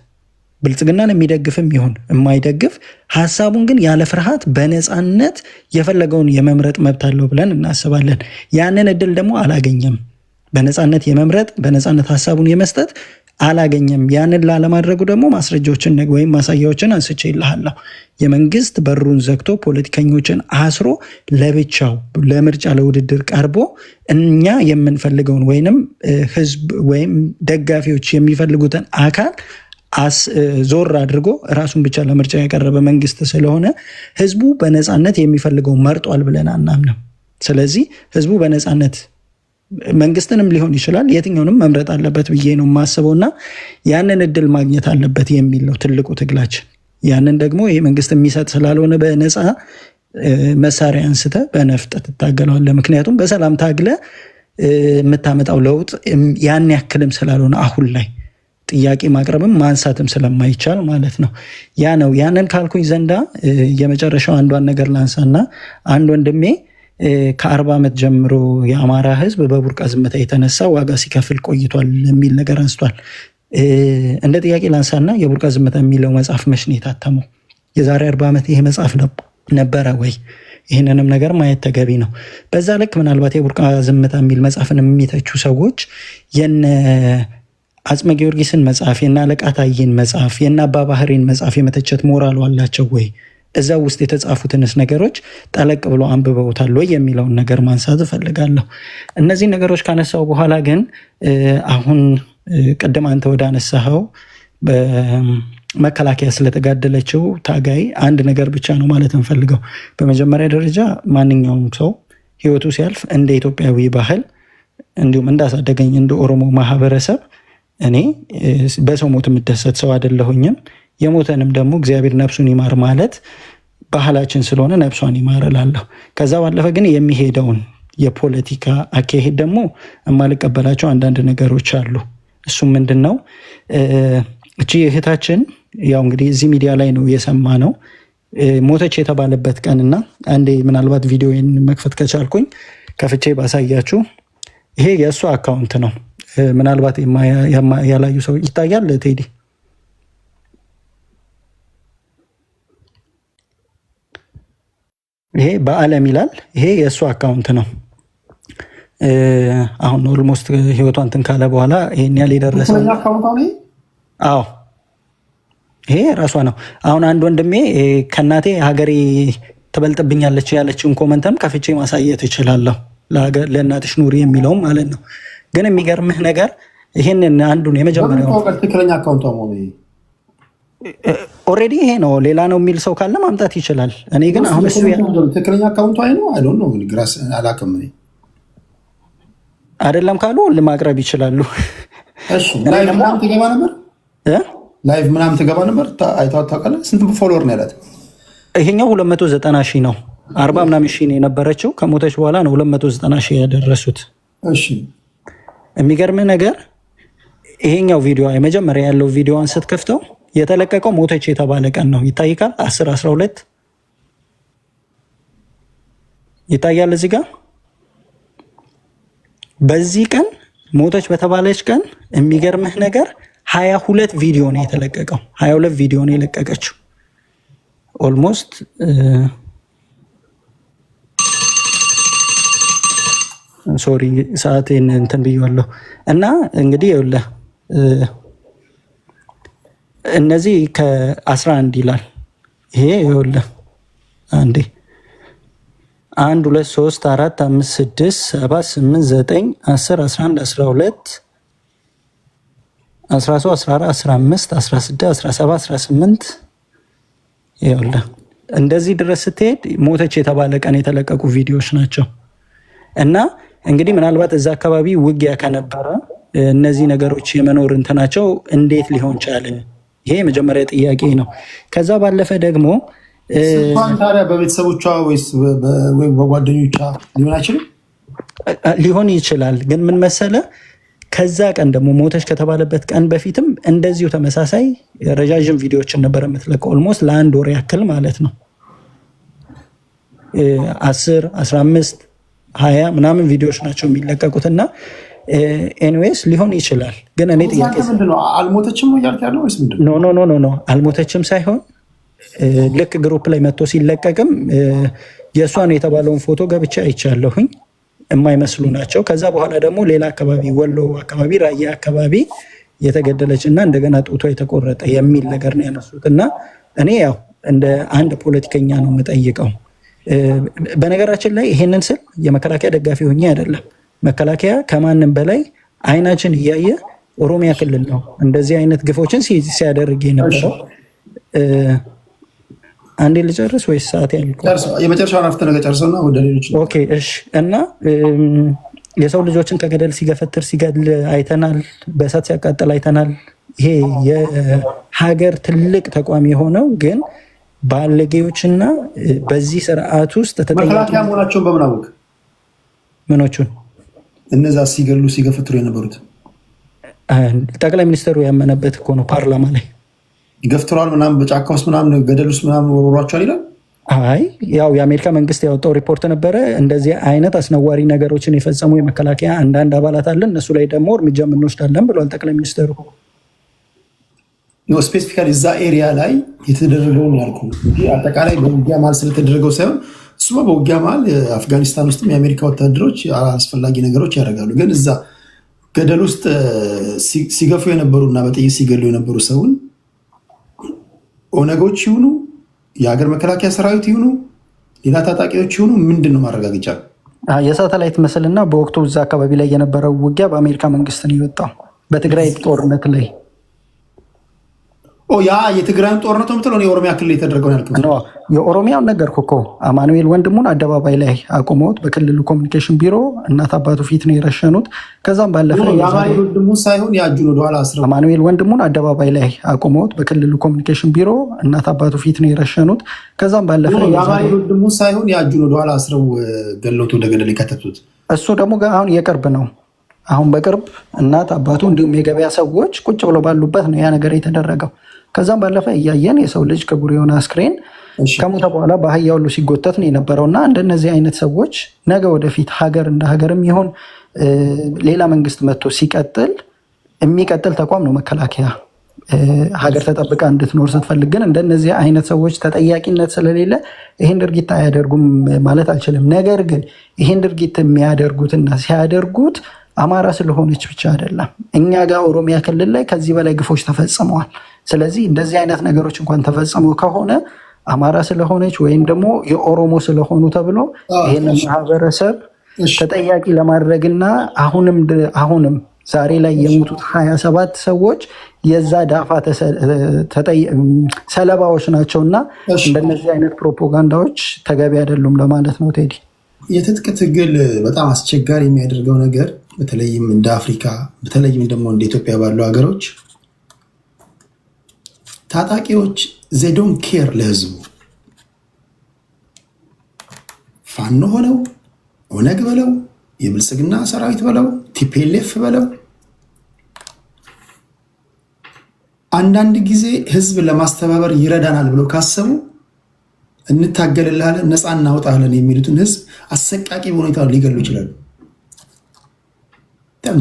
ብልጽግናን የሚደግፍም ይሁን የማይደግፍ ሀሳቡን ግን ያለ ፍርሃት በነፃነት የፈለገውን የመምረጥ መብት አለው ብለን እናስባለን። ያንን እድል ደግሞ አላገኘም። በነፃነት የመምረጥ በነፃነት ሀሳቡን የመስጠት አላገኘም። ያንን ላለማድረጉ ደግሞ ማስረጃዎችን ወይም ማሳያዎችን አንስቼ ይልሃለሁ። የመንግስት በሩን ዘግቶ ፖለቲከኞችን አስሮ ለብቻው ለምርጫ ለውድድር ቀርቦ እኛ የምንፈልገውን ወይንም ህዝብ ወይም ደጋፊዎች የሚፈልጉትን አካል ዞር አድርጎ ራሱን ብቻ ለምርጫ ያቀረበ መንግስት ስለሆነ ህዝቡ በነፃነት የሚፈልገው መርጧል ብለን አናምንም። ስለዚህ ህዝቡ በነፃነት መንግስትንም ሊሆን ይችላል የትኛውንም መምረጥ አለበት ብዬ ነው የማስበውና ያንን እድል ማግኘት አለበት የሚል ነው ትልቁ ትግላችን። ያንን ደግሞ ይህ መንግስት የሚሰጥ ስላልሆነ በነፃ መሳሪያ አንስተ በነፍጥ ትታገለዋለህ። ምክንያቱም በሰላም ታግለ የምታመጣው ለውጥ ያን ያክልም ስላልሆነ አሁን ላይ ጥያቄ ማቅረብም ማንሳትም ስለማይቻል ማለት ነው። ያ ነው። ያንን ካልኩኝ ዘንዳ የመጨረሻው አንዷን ነገር ላንሳና አንድ ወንድሜ ከ40 ዓመት ጀምሮ የአማራ ህዝብ በቡርቃ ዝምታ የተነሳ ዋጋ ሲከፍል ቆይቷል የሚል ነገር አንስቷል። እንደ ጥያቄ ላንሳና የቡርቃ ዝምታ የሚለው መጽሐፍ መች ነው የታተመው? የዛሬ 40 ዓመት ይሄ መጽሐፍ ነበረ ወይ? ይህንንም ነገር ማየት ተገቢ ነው። በዛ ልክ ምናልባት የቡርቃ ዝምታ የሚል መጽሐፍን የሚተቹ ሰዎች የነ አጽመ ጊዮርጊስን መጽሐፍ፣ የእነ አለቃ ታዬን መጽሐፍ፣ የእነ አባ ባህሬን መጽሐፍ የመተቸት ሞራሉ አላቸው ወይ? እዛ ውስጥ የተጻፉትንስ ነገሮች ጠለቅ ብሎ አንብበውታል ወይ የሚለውን ነገር ማንሳት እፈልጋለሁ። እነዚህ ነገሮች ካነሳው በኋላ ግን አሁን ቅድም አንተ ወደ አነሳኸው መከላከያ ስለተጋደለችው ታጋይ አንድ ነገር ብቻ ነው ማለት እንፈልገው። በመጀመሪያ ደረጃ ማንኛውም ሰው ህይወቱ ሲያልፍ እንደ ኢትዮጵያዊ ባህል እንዲሁም እንዳሳደገኝ እንደ ኦሮሞ ማህበረሰብ እኔ በሰው ሞት የምደሰት ሰው አይደለሁኝም። የሞተንም ደግሞ እግዚአብሔር ነፍሱን ይማር ማለት ባህላችን ስለሆነ ነፍሷን ይማር እላለሁ። ከዛ ባለፈ ግን የሚሄደውን የፖለቲካ አካሄድ ደግሞ የማልቀበላቸው አንዳንድ ነገሮች አሉ። እሱም ምንድን ነው? እቺ እህታችን ያው እንግዲህ እዚህ ሚዲያ ላይ ነው የሰማ ነው ሞተች የተባለበት ቀንና አንዴ ምናልባት ቪዲዮን መክፈት ከቻልኩኝ ከፍቼ ባሳያችሁ። ይሄ የእሷ አካውንት ነው። ምናልባት ያላዩ ሰው ይታያል። ቴዲ ይሄ በአለም ይላል። ይሄ የእሷ አካውንት ነው። አሁን ኦልሞስት ህይወቷን እንትን ካለ በኋላ ይሄን ያህል የደረሰ አዎ ይሄ ራሷ ነው። አሁን አንድ ወንድሜ ከእናቴ ሀገሬ ትበልጥብኛለች ያለችውን ኮመንተም ከፍቼ ማሳየት እችላለሁ። ለእናትሽ ኑሪ የሚለውም ማለት ነው። ግን የሚገርምህ ነገር ይሄንን አንዱን የመጀመሪያው ትክክለኛ አካውንቷ ኦልሬዲ ይሄ ነው። ሌላ ነው የሚል ሰው ካለ ማምጣት ይችላል። እኔ ግን አሁን እሱ ትክክለኛ አካውንቷ ነው ግራስ አላውቅም አይደለም ካሉ ለማቅረብ ይችላሉ። እሺ ላይቭ ምናምን ትገባ ነበር ላይቭ ምናምን ትገባ ነበር። አይተዋት ታውቃለህ? ስንት ፎሎወር ነው ያላት? ይሄኛው 290 ሺህ ነው። 40 ምናምን ሺህ ነው የነበረችው። ከሞተች በኋላ ነው 290 ሺህ ያደረሱት። እሺ የሚገርምህ ነገር ይሄኛው ቪዲዮ የመጀመሪያ ያለው ቪዲዮን ስትከፍተው የተለቀቀው ሞተች የተባለ ቀን ነው። ይታይካል 10/12 ይታያል እዚህ ጋር። በዚህ ቀን ሞተች በተባለች ቀን የሚገርምህ ነገር 22 ቪዲዮ ነው የተለቀቀው። 22 ቪዲዮ ነው የለቀቀችው። ኦልሞስት ሶሪ ሰዓቴን እንትን ብያለሁ። እና እንግዲህ ይኸውልህ እነዚህ ከ11 ይላል። ይሄ ይኸውልህ አንዴ 1 2 3 4 5 6 7 8 9 10 11 12 13 14 15 16 17 18 ይኸውልህ እንደዚህ ድረስ ስትሄድ ሞተች የተባለ ቀን የተለቀቁ ቪዲዮዎች ናቸው። እና እንግዲህ ምናልባት እዛ አካባቢ ውጊያ ከነበረ እነዚህ ነገሮች የመኖር እንትናቸው እንዴት ሊሆን ቻለ? ይሄ የመጀመሪያ ጥያቄ ነው። ከዛ ባለፈ ደግሞ ታዲያ በቤተሰቦቿ ወይስ በጓደኞቿ ሊሆን አይችልም? ሊሆን ይችላል። ግን ምን መሰለ ከዛ ቀን ደግሞ ሞተች ከተባለበት ቀን በፊትም እንደዚሁ ተመሳሳይ ረዣዥም ቪዲዮዎችን ነበር የምትለቀው። ኦልሞስት ለአንድ ወር ያክል ማለት ነው። 10 15 20 ምናምን ቪዲዮዎች ናቸው የሚለቀቁት። እና ኤኒዌይስ ሊሆን ይችላል። ግን እኔ ጥያቄ ምንድነው አልሞተችም ነው እያልክ ያለው ወይስ ምንድነው? ኖ አልሞተችም ሳይሆን ልክ ግሩፕ ላይ መጥቶ ሲለቀቅም የእሷ ነው የተባለውን ፎቶ ገብቼ አይቻለሁኝ። የማይመስሉ ናቸው። ከዛ በኋላ ደግሞ ሌላ አካባቢ ወሎ አካባቢ ራያ አካባቢ የተገደለች እና እንደገና ጡቷ የተቆረጠ የሚል ነገር ነው ያነሱት። እና እኔ ያው እንደ አንድ ፖለቲከኛ ነው የምጠይቀው። በነገራችን ላይ ይሄንን ስል የመከላከያ ደጋፊ ሆኜ አይደለም። መከላከያ ከማንም በላይ አይናችን እያየ ኦሮሚያ ክልል ነው እንደዚህ አይነት ግፎችን ሲያደርግ የነበረው። አንዴ ልጨርስ ወይስ ሰዓት ያልኩ? የመጨረሻውን አፍተ ነገር ጨርሰውና ወደ ሌሎች። ኦኬ እሺ። እና የሰው ልጆችን ከገደል ሲገፈትር ሲገድል አይተናል። በእሳት ሲያቃጥል አይተናል። ይሄ የሀገር ትልቅ ተቋም የሆነው ግን ባለጌዎችና በዚህ ስርዓት ውስጥ መከላከያ መሆናቸውን በምን አወቅ? ምኖቹን እነዛ ሲገሉ ሲገፈትሩ የነበሩት ጠቅላይ ሚኒስትሩ ያመነበት እኮ ነው። ፓርላማ ላይ ገፍትሯል ምናምን በጫካ ውስጥ ምናምን ገደል ውስጥ ምናምን ወሯቸዋል ይላል። አይ ያው የአሜሪካ መንግስት ያወጣው ሪፖርት ነበረ። እንደዚህ አይነት አስነዋሪ ነገሮችን የፈጸሙ የመከላከያ አንዳንድ አባላት አለን፣ እነሱ ላይ ደግሞ እርምጃ እንወስዳለን ብሏል ጠቅላይ ሚኒስትሩ። ስፔሲፊካሊ እዛ ኤሪያ ላይ የተደረገውን ያልኩ እንጂ አጠቃላይ በውጊያ መሀል ስለተደረገው ሳይሆን እሱማ በውጊያ መሀል አፍጋኒስታን ውስጥም የአሜሪካ ወታደሮች አስፈላጊ ነገሮች ያደርጋሉ። ግን እዛ ገደል ውስጥ ሲገፉ የነበሩ እና በጥይት ሲገሉ የነበሩ ሰውን ኦነጎች ይሁኑ የሀገር መከላከያ ሰራዊት ይሁኑ ሌላ ታጣቂዎች ይሁኑ ምንድን ነው ማረጋገጫ? የሳተላይት ምስልና በወቅቱ እዛ አካባቢ ላይ የነበረው ውጊያ በአሜሪካ መንግስት ነው የወጣው በትግራይ ጦርነት ላይ። ያ የትግራይን ጦርነት ምትለው የኦሮሚያ ክልል የተደረገው ያልክ የኦሮሚያውን ነገርኩ እኮ አማኑኤል ወንድሙን አደባባይ ላይ አቁመውት በክልሉ ኮሚኒኬሽን ቢሮ እናት አባቱ ፊት ነው የረሸኑት። ከዛም ባለፈ አማኑኤል ወንድሙ ሳይሆን ያጁን ወደኋላ አስረው አማኑኤል ወንድሙን አደባባይ ላይ አቁመውት በክልሉ ኮሚኒኬሽን ቢሮ እናት አባቱ ፊት ነው የረሸኑት። ከዛም ባለፈ አማኑኤል ወንድሙ ሳይሆን ያጁን ወደኋላ አስረው ገለውት ወደ ገደል የከተቱት። እሱ ደግሞ አሁን የቅርብ ነው። አሁን በቅርብ እናት አባቱ እንዲሁም የገበያ ሰዎች ቁጭ ብለው ባሉበት ነው ያ ነገር የተደረገው። ከዛም ባለፈ እያየን የሰው ልጅ ክቡር የሆነ አስክሬን ከሞተ በኋላ በአህያ ሁሉ ሲጎተት ነው የነበረው እና እንደነዚህ አይነት ሰዎች ነገ ወደፊት ሀገር እንደ ሀገርም ይሆን ሌላ መንግስት መጥቶ ሲቀጥል የሚቀጥል ተቋም ነው መከላከያ። ሀገር ተጠብቃ እንድትኖር ስትፈልግ ግን እንደነዚህ አይነት ሰዎች ተጠያቂነት ስለሌለ ይህን ድርጊት አያደርጉም ማለት አልችልም። ነገር ግን ይህን ድርጊት የሚያደርጉትና ሲያደርጉት አማራ ስለሆነች ብቻ አይደለም። እኛ ጋር ኦሮሚያ ክልል ላይ ከዚህ በላይ ግፎች ተፈጽመዋል። ስለዚህ እንደዚህ አይነት ነገሮች እንኳን ተፈጽመው ከሆነ አማራ ስለሆነች ወይም ደግሞ የኦሮሞ ስለሆኑ ተብሎ ይህንን ማህበረሰብ ተጠያቂ ለማድረግና አሁንም ዛሬ ላይ የሞቱት 27 ሰዎች የዛ ዳፋ ሰለባዎች ናቸውና እንደነዚህ አይነት ፕሮፓጋንዳዎች ተገቢ አይደሉም ለማለት ነው። ቴዲ የትጥቅ ትግል በጣም አስቸጋሪ የሚያደርገው ነገር በተለይም እንደ አፍሪካ በተለይም ደግሞ እንደ ኢትዮጵያ ባሉ ሀገሮች ታጣቂዎች ዜዶን ኬር ለህዝቡ ፋኖ ሆነው ኦነግ በለው የብልጽግና ሰራዊት በለው ቲፒኤልኤፍ በለው አንዳንድ ጊዜ ህዝብ ለማስተባበር ይረዳናል ብለው ካሰቡ እንታገልልሃለን ነፃ እናውጣለን የሚሉትን ህዝብ አሰቃቂ ሁኔታ ሊገሉ ይችላሉ።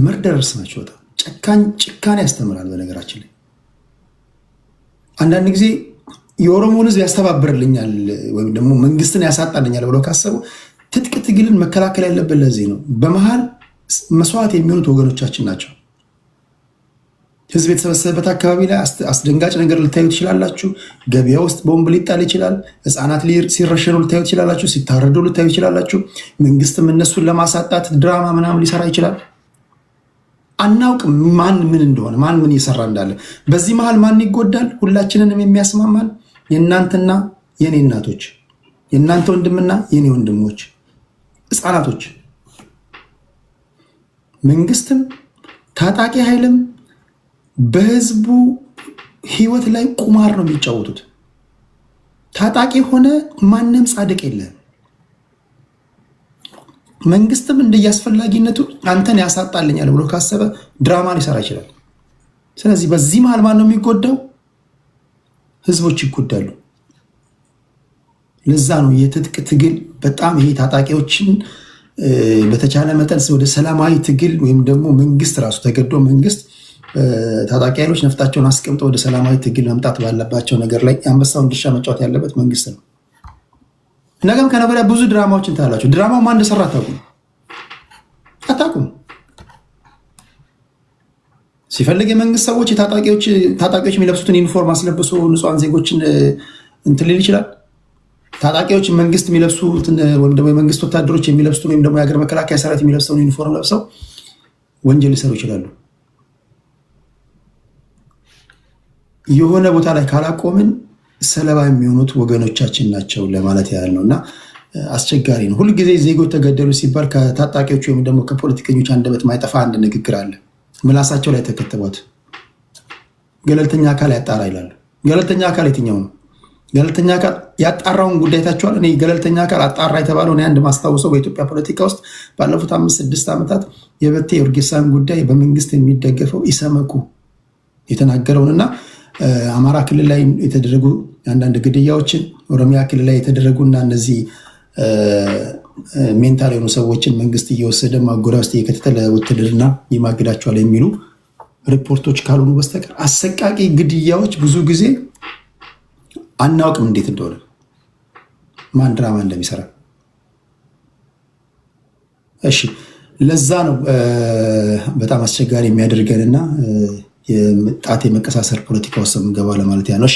መርደርስ ናቸው። በጣም ጭካኔ ያስተምራል። በነገራችን ላይ አንዳንድ ጊዜ የኦሮሞን ህዝብ ያስተባብርልኛል ወይም ደግሞ መንግስትን ያሳጣልኛል ብለው ካሰቡ ትጥቅ ትግልን መከላከል ያለበት ለዚህ ነው። በመሃል መስዋዕት የሚሆኑት ወገኖቻችን ናቸው። ህዝብ የተሰበሰበበት አካባቢ ላይ አስደንጋጭ ነገር ልታዩ ትችላላችሁ። ገበያ ውስጥ ቦምብ ሊጣል ይችላል። ህፃናት ሲረሸኑ ልታዩ ትችላላችሁ። ሲታረዱ ልታዩ ትችላላችሁ። መንግስትም እነሱን ለማሳጣት ድራማ ምናምን ሊሰራ ይችላል። አናውቅም ማን ምን እንደሆነ ማን ምን እየሰራ እንዳለ። በዚህ መሃል ማን ይጎዳል? ሁላችንንም የሚያስማማን የእናንተና የኔ እናቶች፣ የእናንተ ወንድምና የኔ ወንድሞች፣ ህፃናቶች። መንግስትም ታጣቂ ኃይልም በህዝቡ ህይወት ላይ ቁማር ነው የሚጫወቱት። ታጣቂ ሆነ ማንም ጻድቅ የለም። መንግስትም እንደያስፈላጊነቱ አንተን ያሳጣልኛል ብሎ ካሰበ ድራማ ሊሰራ ይችላል። ስለዚህ በዚህ መሃል ማን ነው የሚጎዳው? ህዝቦች ይጎዳሉ። ለዛ ነው የትጥቅ ትግል በጣም ይሄ ታጣቂዎችን በተቻለ መጠን ወደ ሰላማዊ ትግል ወይም ደግሞ መንግስት ራሱ ተገዶ መንግስት ታጣቂ ኃይሎች ነፍጣቸውን አስቀምጠው ወደ ሰላማዊ ትግል መምጣት ባለባቸው ነገር ላይ የአንበሳውን ድርሻ መጫወት ያለበት መንግስት ነው። ነገም ከነገ ወዲያ ብዙ ድራማዎችን ታያላችሁ። ድራማው ማን እንደሰራ አታውቁም። ሲፈልግ የመንግስት ሰዎች ታጣቂዎች የሚለብሱትን ዩኒፎርም አስለብሶ ንጹሃን ዜጎችን እንትን ሊል ይችላል። ታጣቂዎች መንግስት የሚለብሱትን ወይም ደግሞ የመንግስት ወታደሮች የሚለብሱትን ወይም ደግሞ የሀገር መከላከያ ሰራዊት የሚለብሰውን ዩኒፎርም ለብሰው ወንጀል ሊሰሩ ይችላሉ። የሆነ ቦታ ላይ ካላቆምን ሰለባ የሚሆኑት ወገኖቻችን ናቸው ለማለት ያህል ነው። እና አስቸጋሪ ነው። ሁልጊዜ ዜጎች ተገደሉ ሲባል ከታጣቂዎች ወይም ደግሞ ከፖለቲከኞች አንደበት ማይጠፋ አንድ ንግግር አለ። ምላሳቸው ላይ ተከተቧት። ገለልተኛ አካል ያጣራ ይላሉ። ገለልተኛ አካል የትኛው ነው? ገለልተኛ አካል ያጣራውን ጉዳይ ታችኋል። እኔ ገለልተኛ አካል አጣራ የተባለው አንድ ማስታወሰው በኢትዮጵያ ፖለቲካ ውስጥ ባለፉት 5-6 ዓመታት የበቴ ኡርጌሳን ጉዳይ በመንግስት የሚደገፈው ኢሰመኩ የተናገረውንና አማራ ክልል ላይ የተደረጉ አንዳንድ ግድያዎችን ኦሮሚያ ክልል ላይ የተደረጉና እነዚህ ሜንታል የሆኑ ሰዎችን መንግስት እየወሰደ ማጎሪያ ውስጥ እየከተተ ለውትድርና ይማግዳቸዋል የሚሉ ሪፖርቶች ካልሆኑ በስተቀር አሰቃቂ ግድያዎች ብዙ ጊዜ አናውቅም እንዴት እንደሆነ ማን ድራማ እንደሚሰራ። እሺ ለዛ ነው በጣም አስቸጋሪ የሚያደርገንና የጣት የመቀሳሰር ፖለቲካ ውስጥ የምንገባ ለማለት ያ ነው። እሺ